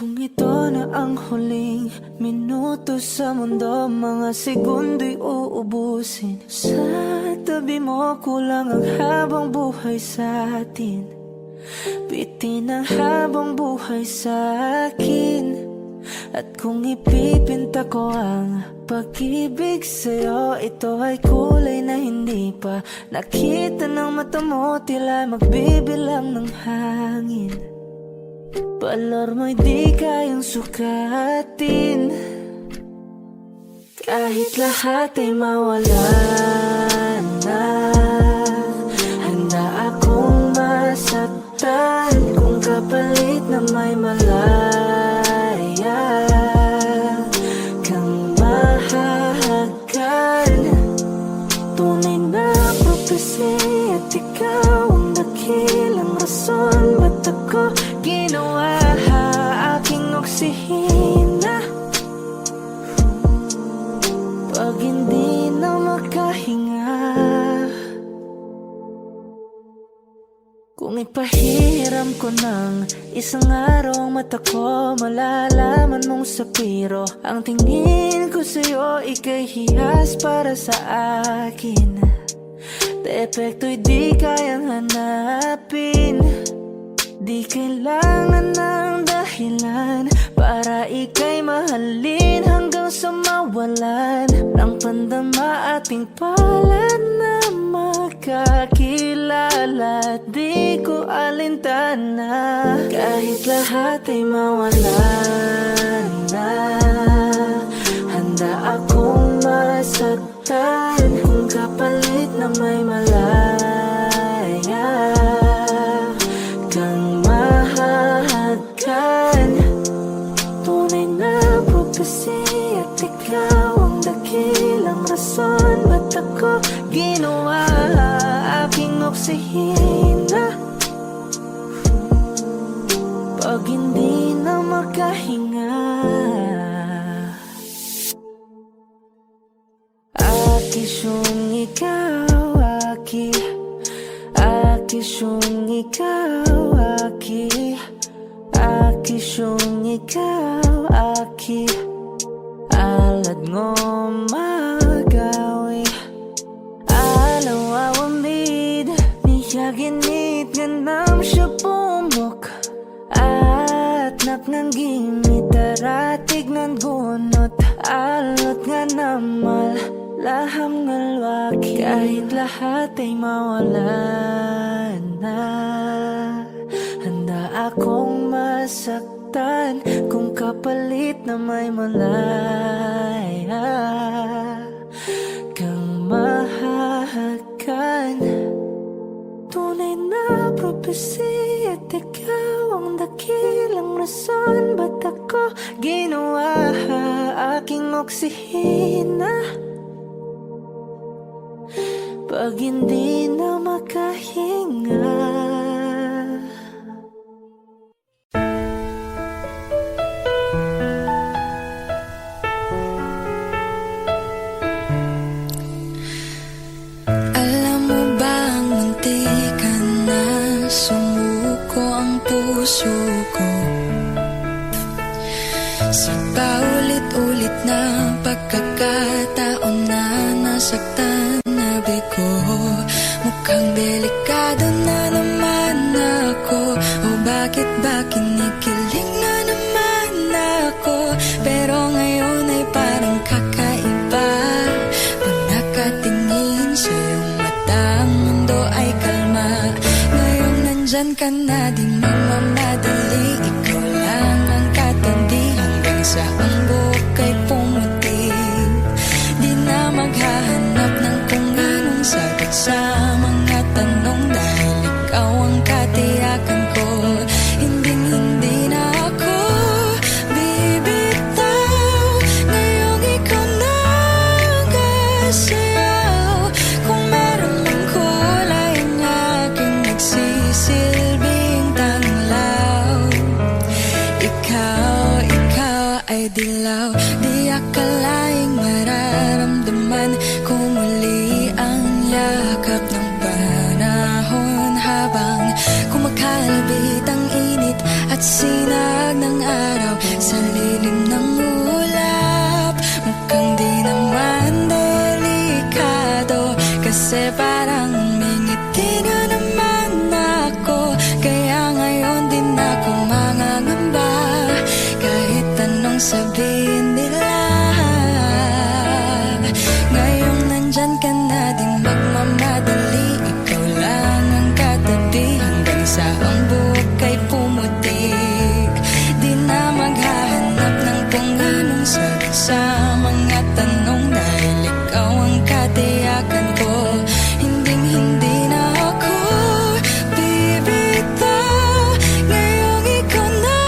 Kung ito na ang huling minuto sa mundo, mga segundo'y uubusin. Sa tabi mo kulang ang habang buhay sa atin. Bitin ang habang buhay sa akin. At kung ipipinta ko ang pag-ibig sa'yo, ito ay kulay na hindi pa nakita ng mata mo, tila magbibilang ng hangin. Balor mo'y di kayang sukatin, kahit lahat ay mawala na. Handa akong masaktan kung kapalit na may malaya kang mahahagan. Tunay na prophecy at ikaw ang dakilang rason. Ba't ako ginawa aking oksihina pag hindi na makahinga? Kung ipahiram ko ng isang araw ang mata ko, malalaman mong sapiro ang tingin ko sa'yo, ika'y hiyas para sa akin. Depekto'y di kayang hanapin, di kailangan ng dahilan para ika'y mahalin hanggang sa mawalan ng pandama ating palad na magkakilala. Di ko alintana kahit lahat ay mawalan na. Handa akong masaktan kung kapalit na may malaya kang mahahagan. Tunay na prophecy at ikaw ang dakilang rason. Ba't ako ginawa aking oksihina pag hindi na makahinga? Akisyong ikaw, akisyong ikaw, akisyong ikaw, alad ngo magawi alaw awamid niyaginit ganam siya pumok at naknanggimit taratig ng gunot alot nga namal laham ngalwaki. Kahit lahat ay mawalan na, handa akong masaktan kung kapalit na may malaya kang mahahagan. Tunay na prophecy at ikaw ang dakilang rason. Ba't ako ginawa aking oksihina pag hindi na makahinga? pagkakataon na nasaktan na bigo. Mukhang delikado na naman ako. O bakit ba kinikilig na naman ako? Pero ngayon ay parang kakaiba. Pag nakatingin sa iyong mata, ang mundo ay kalma. Ngayon nandyan ka na, di magmamadali. Ikaw lang ang katabi hanggang sa ang buhok ay pumuti. Di na maghahanap ng kung anong sagot sa mga tanong, dahil ikaw ang katiyakan ko. Hindi na ako bibitaw. Ngayong ikaw na ang kasayaw. Kung meron mang kulay ang aking nagsisilbing tanglaw. Ikaw ay dilaw. Di akalaing mararamdaman ko muli ang yakap ng panahon, habang kumakalabit ang init at sinag ng araw sa lilim ng ulap. Mukhang di naman delikado, kasi parang umingiti na naman ako. Kaya ngayon din ako mangangamba, kahit anong sabihin nila. Ngayong nandyan ka na, di magmamadali. Ikaw lang ang katabi hanggang sa ang buhok ay pumutik. Di na maghahanap ng kung anong sagot sa mga tanong, dahil ikaw ang katiyakan ko. Hindi na ako bibitaw. Ngayong ikaw na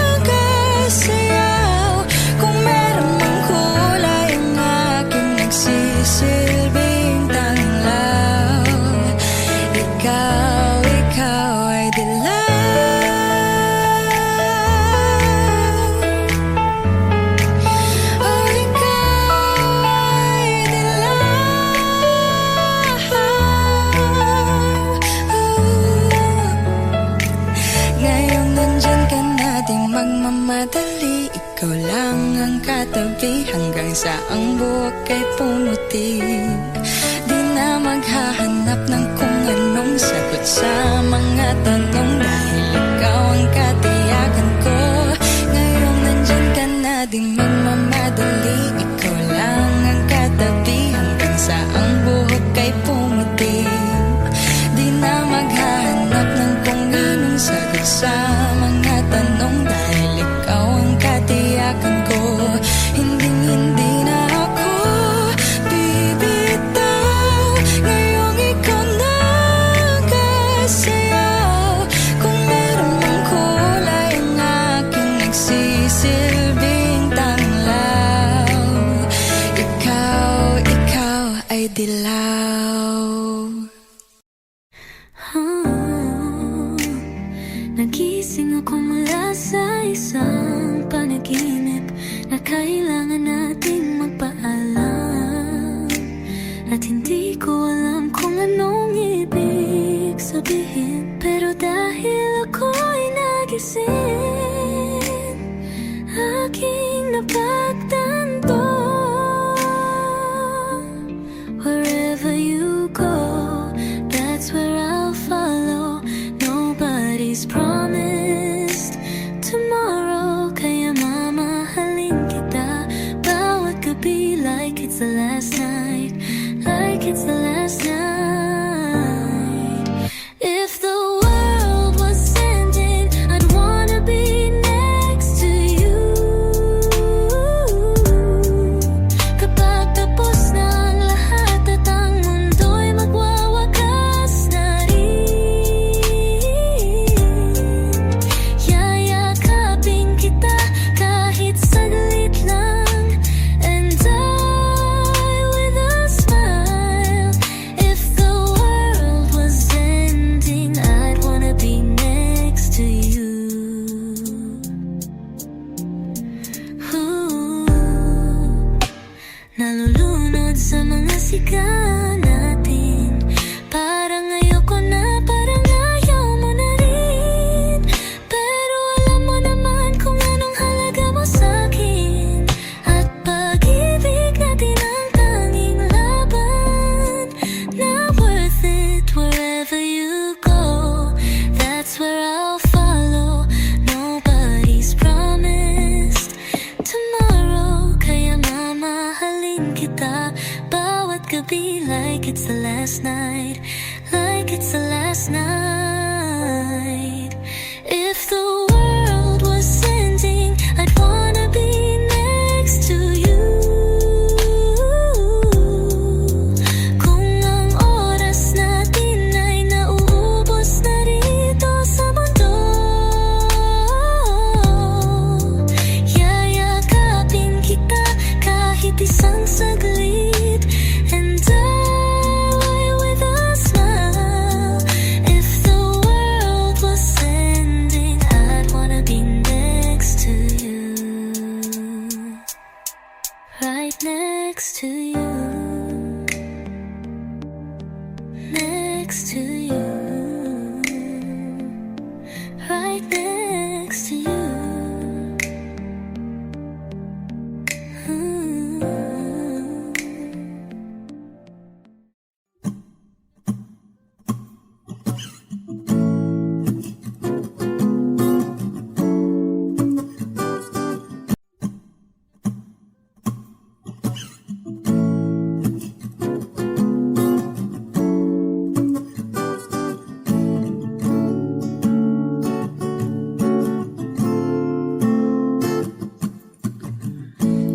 ang kasayaw. Kung meron mang kulay ang aking nagsisilbing tanglaw. Ikaw ay dilaw. Oh, ikaw ay dilaw. Ngayong nandyan ka na, di magmamadali. Ikaw lang ang katabi hanggang sa ang buhok ay pumuti. Di na maghahanap ng kung anong sagot sa mga tanong, dahil ikaw ang katiyakan ko. Ngayong nandyan ka na, di magmamadali. Ikaw lang ang katabi hanggang sa ang buhok ay pumuti. Di na maghahanap ng kung anong sagot sa mga tanong, dahil ikaw ang katiyakan ko. Hindi na ako bibitaw. Ngayong ikaw na ang kasayaw. Kung meron mang kulay ang aking nagsisilbing tanglaw. Ikaw ay dilaw. Nagising ako mula sa isang panaginip na kailangan nating magpaalam, at hindi ko alam kung anong ibig sabihin. Pero dahil ako'y nagising, aking napagtanto. Wherever you go, that's where I'll follow. Nobody's promised tomorrow, kaya mamahalin kita bawat gabi, like it's the last night, like it's the last night. If the world was ending, I'd wanna it's the last night. If the world was ending, I'd wanna be next to you. Kung ang oras natin ay nauubos na rito sa mundo, yayakapin kita kahit isang saglit, and die with a smile. If the world was ending, I'd wanna be next to you, right next to you, next to you, right next to you.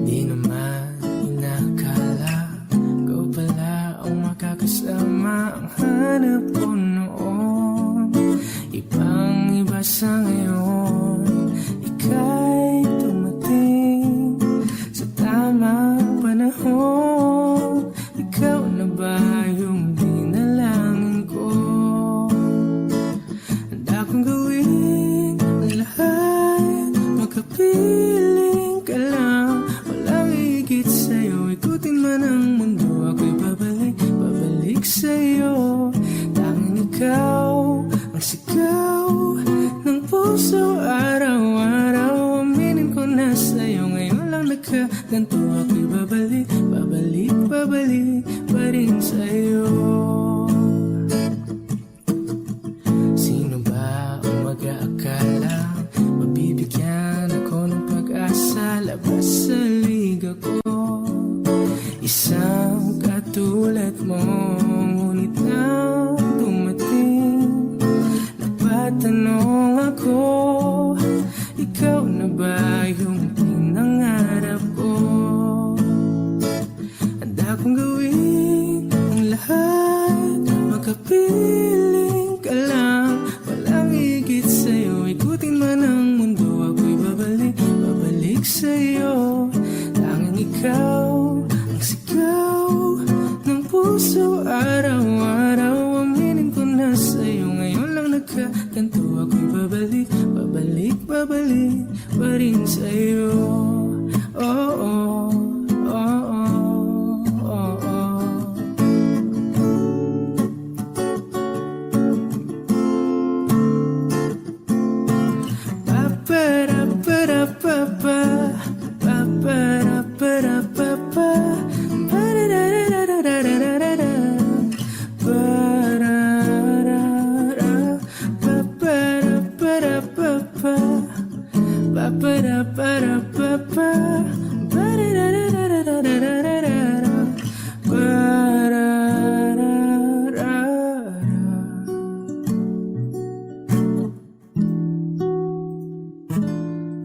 Di naman inakala ikaw pala ang makakasama ang hanap ko noon. Ibang-iba sa ngayon, ika'y tumating sa tamang panahon. Ikaw na ba yung dinalangin ko? Handa kong gawin ang lahat, makapiling ka lang, walang higit sa'yo. Ikutin man ang mundo, ako'y babalik, babalik sa'yo. Tanging ikaw ang sigaw ng puso araw-araw. Aminin ko na sa'yo, ngayon lang nagkaganto. Ako'y babalik, babalik, babalik pa rin sa'yo. Sino ba ang mag-aakala mabibigyan ako ng pag-asa labas sa liga ko? Isang katulad mo, ngunit nang dumating, napatanong ako, ikaw na ba yung pinangarap ko? Handa kong gawin ang lahat, makapiling ka lang, walang higit sa'yo. Ikutin man ang mundo, ako'y babalik, babalik sa'yo. Tanging ikaw ang sigaw ng puso araw-araw. Aminin ko na sa'yo, ngayon lang nagkaganto. Ako'y babalik, babalik, babalik pa rin sa'yo. Oh, oh, oh, oh, oh, oh.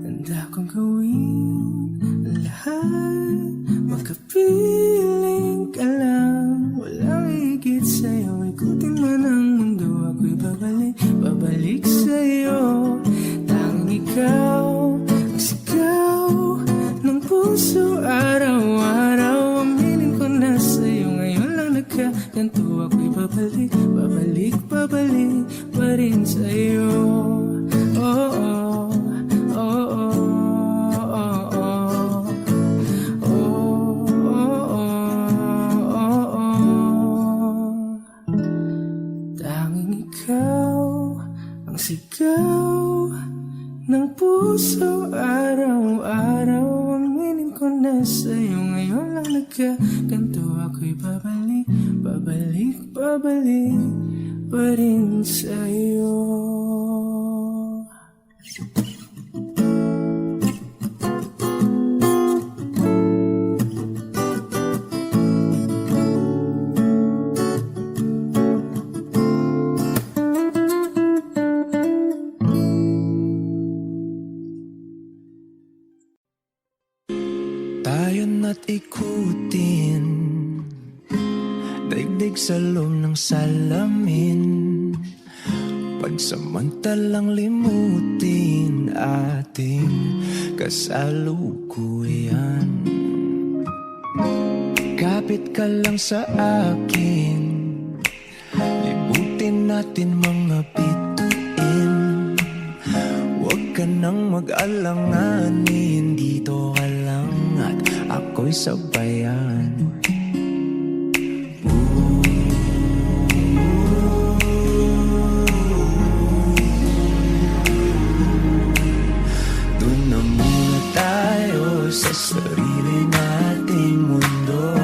Handa kong gawin ang lahat, makapiling ka lang, walang higit sa'yo. Ikutin man ang mundo, ako'y babalik, babalik sa'yo. Tanging ikaw ang sigaw ng puso araw-araw. Aminin ko na sa'yo, ngayon lang nagkaganto. Ako'y babalik, babalik, babalik pa rin sa'yo. Oh, oh, oh, oh. Sigaw ng puso araw-araw. Aminin ko na sa'yo, ngayon lang nagkaganto. Ako'y babalik, babalik, babalik pa rin sa'yo. Tayo na't ikutin, daigdig sa loob ng salamin, pagsamantalang limutin ating kasalukuyan. Kapit ka lang sa akin, libutin natin mga bituin. Huwag ka nang mag-alanganin, dito ka lang at ako'y sabayan. Doon na muna tayo sa sarili nating mundo,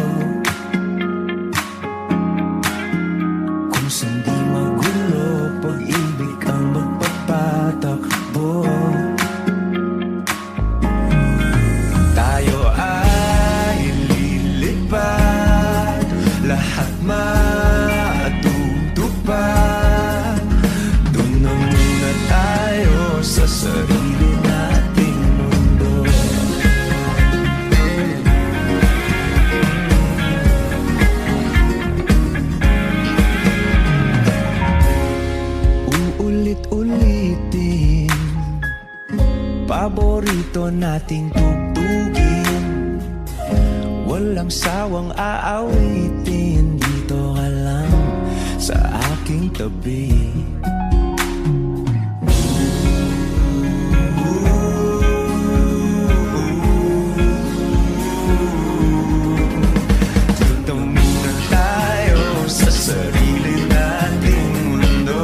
kung saan di magulo, pag-ibig ang magpapatakbo. Tayo ay lilipad, lahat matutupad. Doon na muna tayo sa sarili nating mundo. Uulit-ulitin, paborito nating tugtugin, walang sawang aawitin, dito ka lang sa aking tabi. Dito muna tayo sa sarili nating mundo,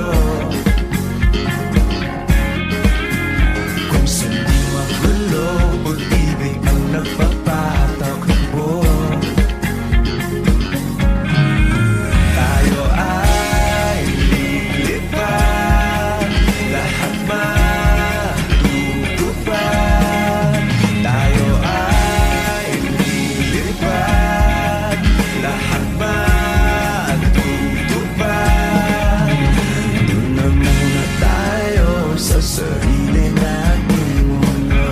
kung saan di magulo, pag-ibig ang nagpapatakbo. Tayo ay lilipad, lahat matutupad. Tayo ay lilipad, lahat matutupad. Doon na muna tayo sa sarili nating mundo.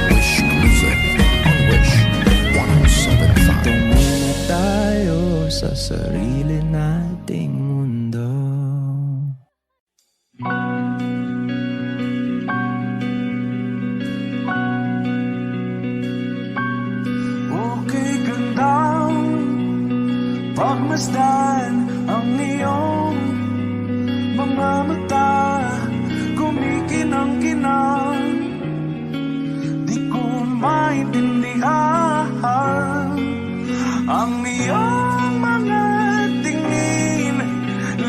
Wish Music on Wish 107.5. Dito muna tayo sa sarili nating mundo. Okay gandang pagmasdan ang iyong mga mata, kumikinang-kinang, di ko maintindihan ang iyong mga tingin,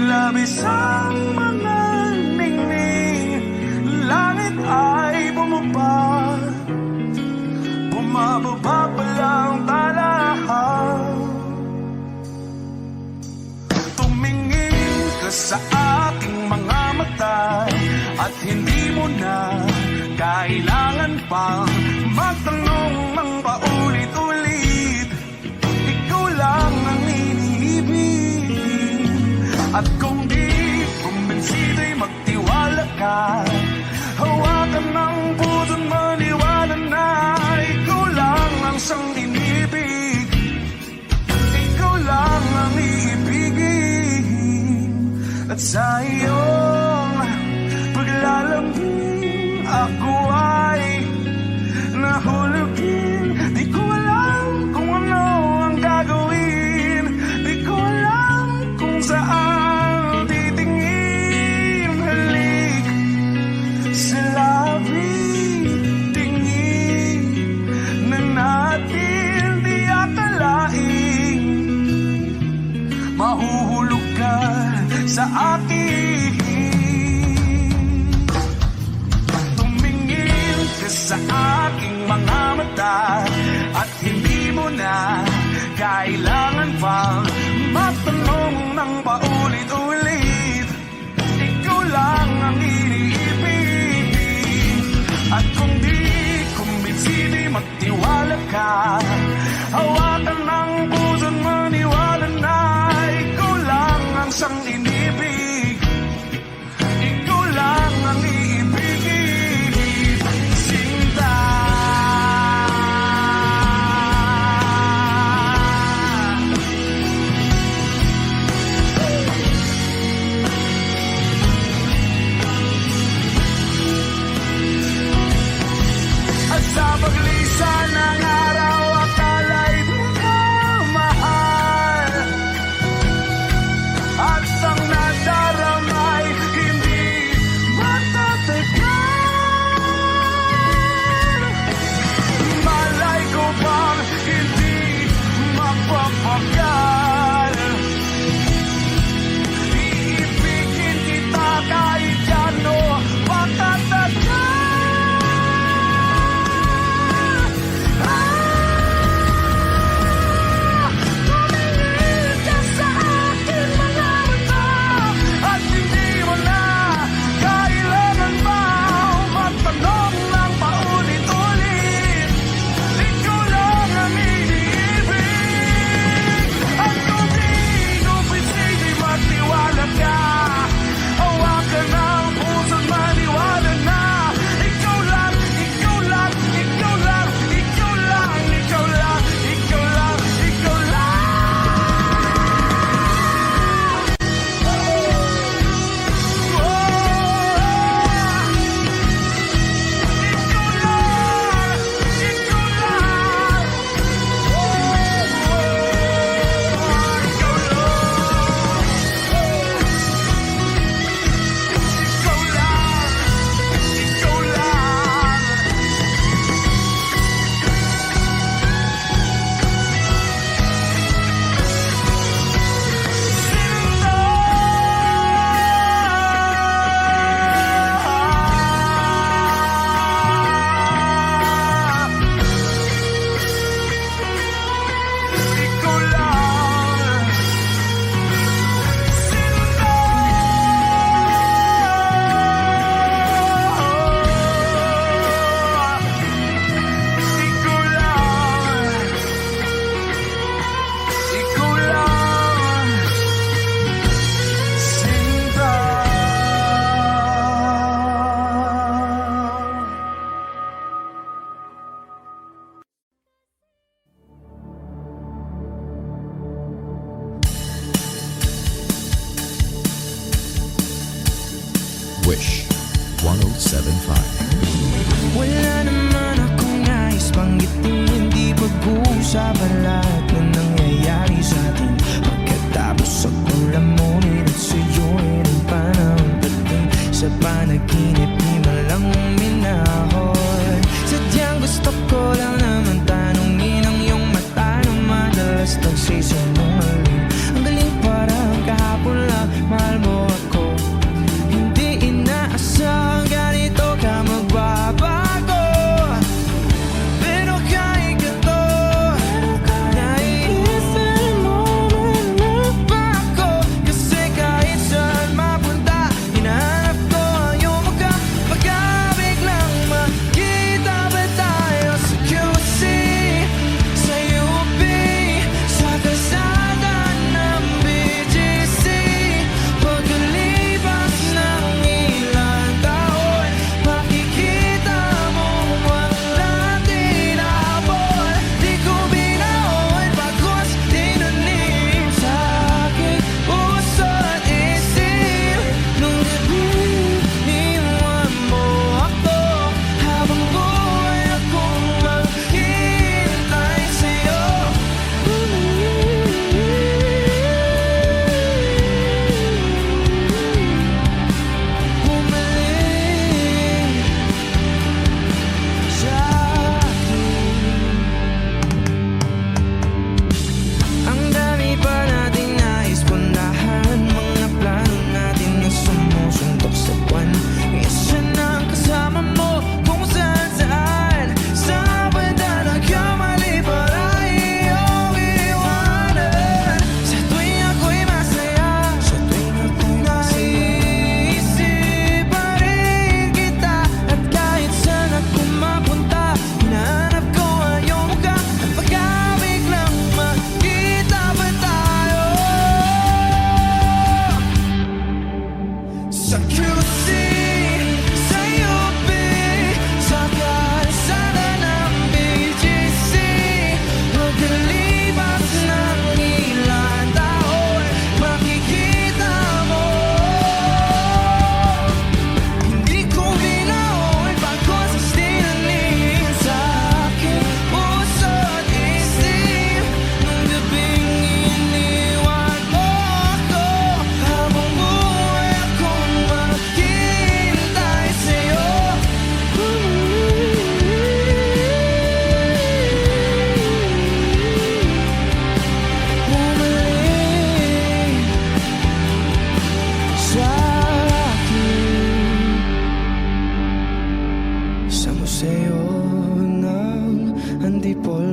labis ang mga ningning. Langit ay bumaba, bumababa pa lang talahan. Tumingin ka sa aking mga mata, at hindi mo na kailangan pang magtanong ng paulit-ulit. Ikaw lang ang iniibig, at kung di kumbinsido'y magtiwala ka. Hawakan ng puso't maniwala na ikaw lang ang siyang inibig. Ikaw lang ang iibigin, at sa iyong paglalambing ako ay nahulugin. Di ko alam kung ano ang gagawin, di ko alam kung saan titingin. Halik sa labi, tingin na natin di akalain, mahuhulog ka sa akin. Tumingin ka sa aking mga mata, at hindi mo na kailangan pang magtanong ng paulit-ulit. Ikaw lang ang iniibig, at kung di kumbinsido magtiwala ka. Hawakan ng puso't maniwala na ikaw lang ang siyang inibig. Ikaw lang ang iibigin, Sinta. At sa paglisan ng araw, akala'y di ka mahal. At ang nadaramay, hindi matatagal. Malay ko bang hindi magpapagal. Iibigin kita kahit gano patatagal. Tumingin ka sa akin mga mata at hindi mo na kailangan pa matanong ng paulit-ulit. Ikaw lang ang iniibig. At kung di ko pisilin magtiwala ka, hawakan ng puso't maniwala na ikaw lang, ikaw lang, ikaw lang, ikaw lang, ikaw lang, ikaw lang, ikaw lang. Wish 107.5. Wala naman akong nais banggitin, hindi pag-uusapan lahat na nangyayari sa atin. Pagkatapos akong lamunin at suyuin ang panahon pagdating sa panaginip, di man lang minahon. Sadyang gusto ko lang naman tanungin ang iyong mata na madalas nagsisinungaling. Ang galing parang kahapon lang, mahal mo ako. Hindi inaasang ganito ka magbabago. Pero kahit ganito,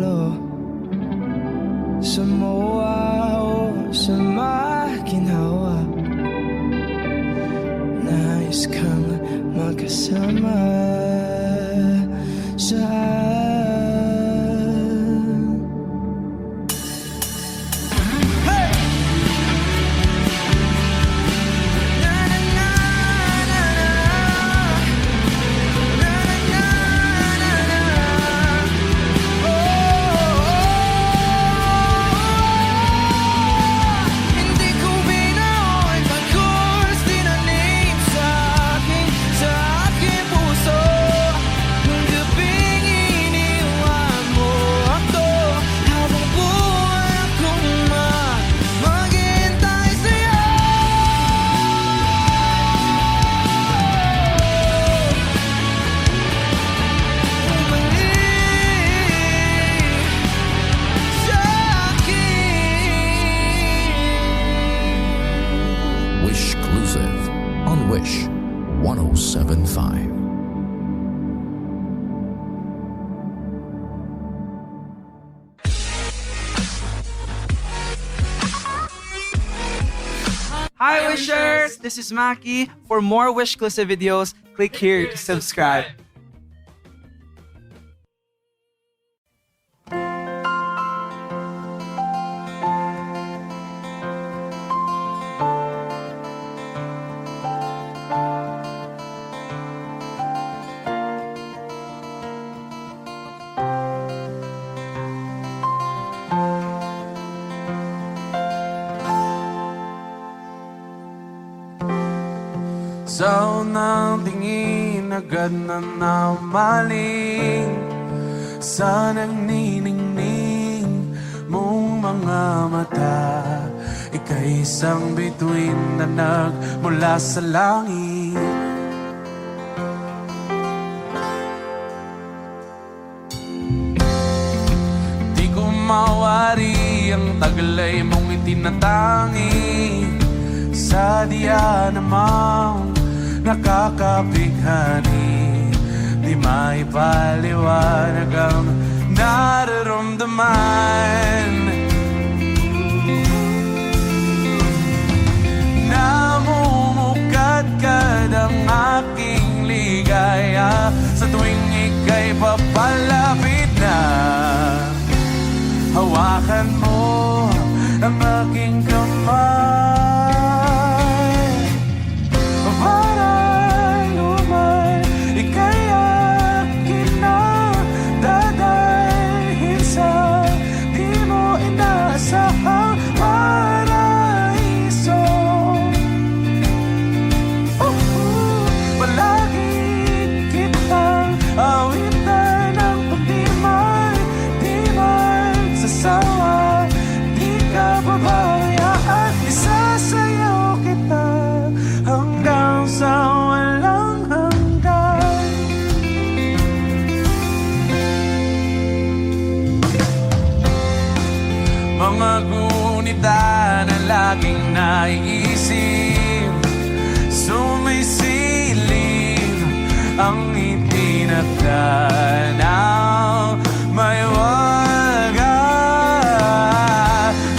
solo sa mowa o sa maginhawa. Nais kang magkasama sa Hindi ko binaon pagkos tinanim sa aking puso. Nung gabing iniwan mo ako, habang buhay akong maghihintay sa'yo. Wish Exclusive on Wish 1075. Hi Wishers! This is Maki. For more Wish exclusive videos, click here to subscribe. Sa unang tingin agad na namaling sa nagniningning mong mga mata. Ika'y isang bituin na nagmula sa langit. Di ko mawari ang taglay mong itinatangi sa diya namang nakakabighani. Di maipaliwanag ang nararamdaman. Namumukadkad ang aking ligaya sa tuwing ika'y papalapit na. Hawakan mo ang aking kamay. Para lumay, ika'y akin na dadalhin sa di mo inaasahang paraiso. Palagi kitang awitan ng pag-dimay, di man sasawa, di ka pabayaan. Isasayaw kita hanggang sa walang hanggan. Mga gunita na laging naiisip, sumisilip ang itinakda ng may wagas.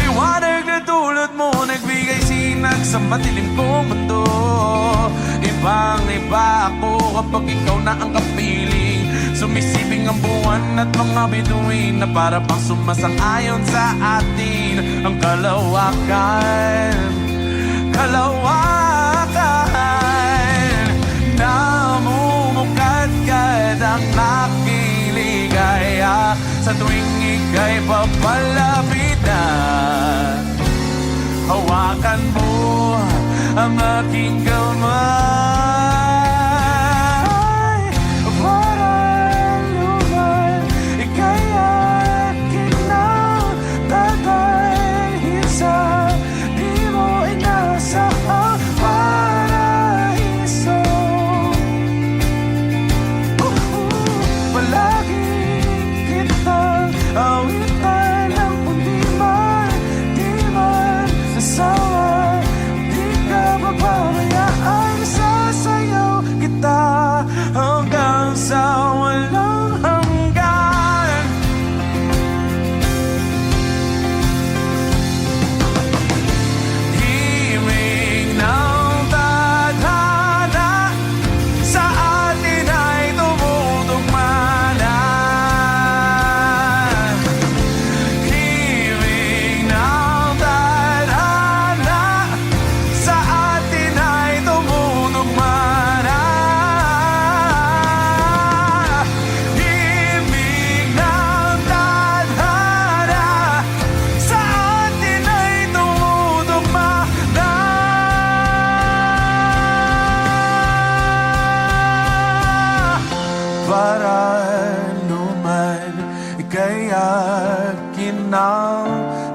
Liwanag na tulad mo nagbigay sinag sa madilim kong mundo. Ibang iba ako kapag ikaw na ang kapiling. Sumisibing ang buwan at mga bituin na para pang sumasang-ayon sa atin. Ang kalawakan, kalawakan. Namumukadkad ang aking ligaya sa tuwing ika'y papalapit na. Hawakan mo ang aking kamay. Para lumay, ika'y akin na dadalhin sa di mo inasahang paraiso. Palagi kitang awitan ng pag-dimay, di man sasawa, di ka papabayaan.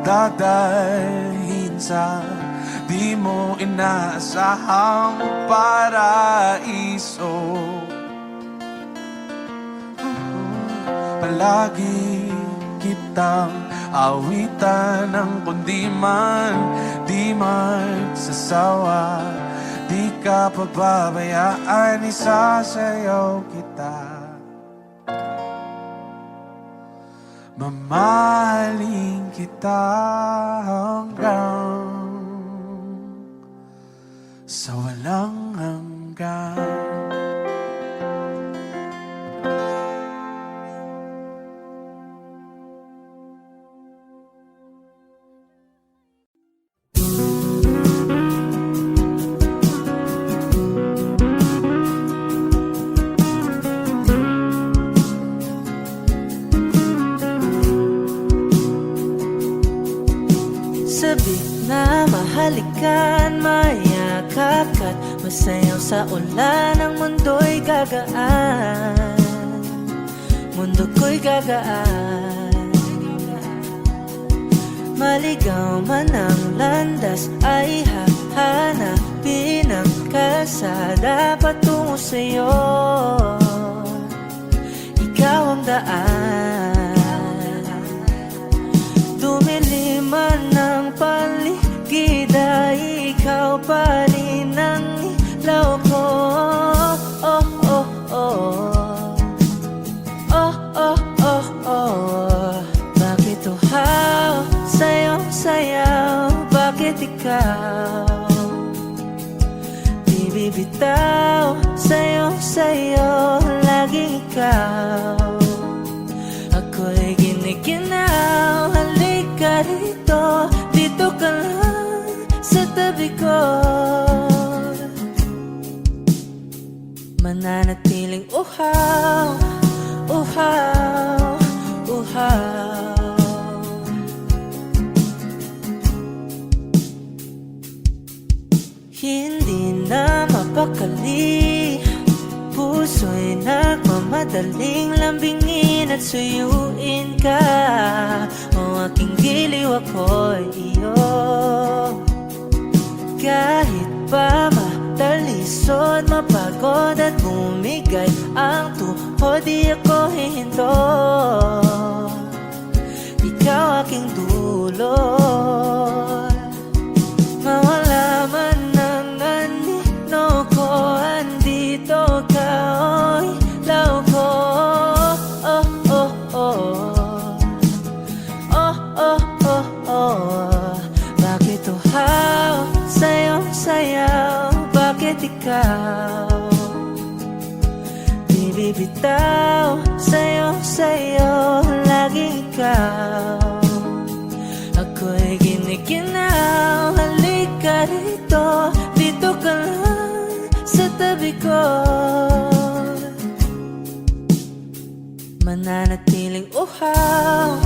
dadalhin sa di mo inaasahang paraiso. Palagi kitang awitan ng kundi man di magsasawa. Di ka pababayaan, isasayaw kita. Mamahalin kita hanggang sa walang hanggan. Sabik na mahalikan, mayakap ka't masayaw sa ulan. Ang mundo'y gagaan, mundo ko'y gagaan. Maligaw man ang landas, ay hahanapin ang kalsada patungo sa'yo. Ikaw ang daan. Dumilim man ang paligid, ay ikaw pa rin ang ilaw ko. Oh, oh, oh. Oh, oh, oh, oh. Bakit uhaw sa'yong sayaw? Bakit ikaw di bibitaw? Sa'yong sayo, laging ikaw. Ako'y giniginaw, halika rito, dito ka lang sa tabi ko. Mananatiling uhaw, uhaw, uhaw. Hindi na mapakali, puso'y nagmamadaling lambingin at suyuin ka. O aking giliw, ako'y iyo. Kahit pa matalisod, mapagod at bumigay ang tuhod, di ako hihinto. Ikaw aking dulot. Mawala man ang anino ko, andito ka, oy, law ko. Oh, oh, oh. Oh, oh, oh, oh. Bakit uhaw sa'yong sayaw? Bakit ikaw di bibitaw? Sa'yong sayo, laging ikaw. Ako'y giniginaw, halika rito, dito ka lang sa tabi ko. Mananatiling uhaw,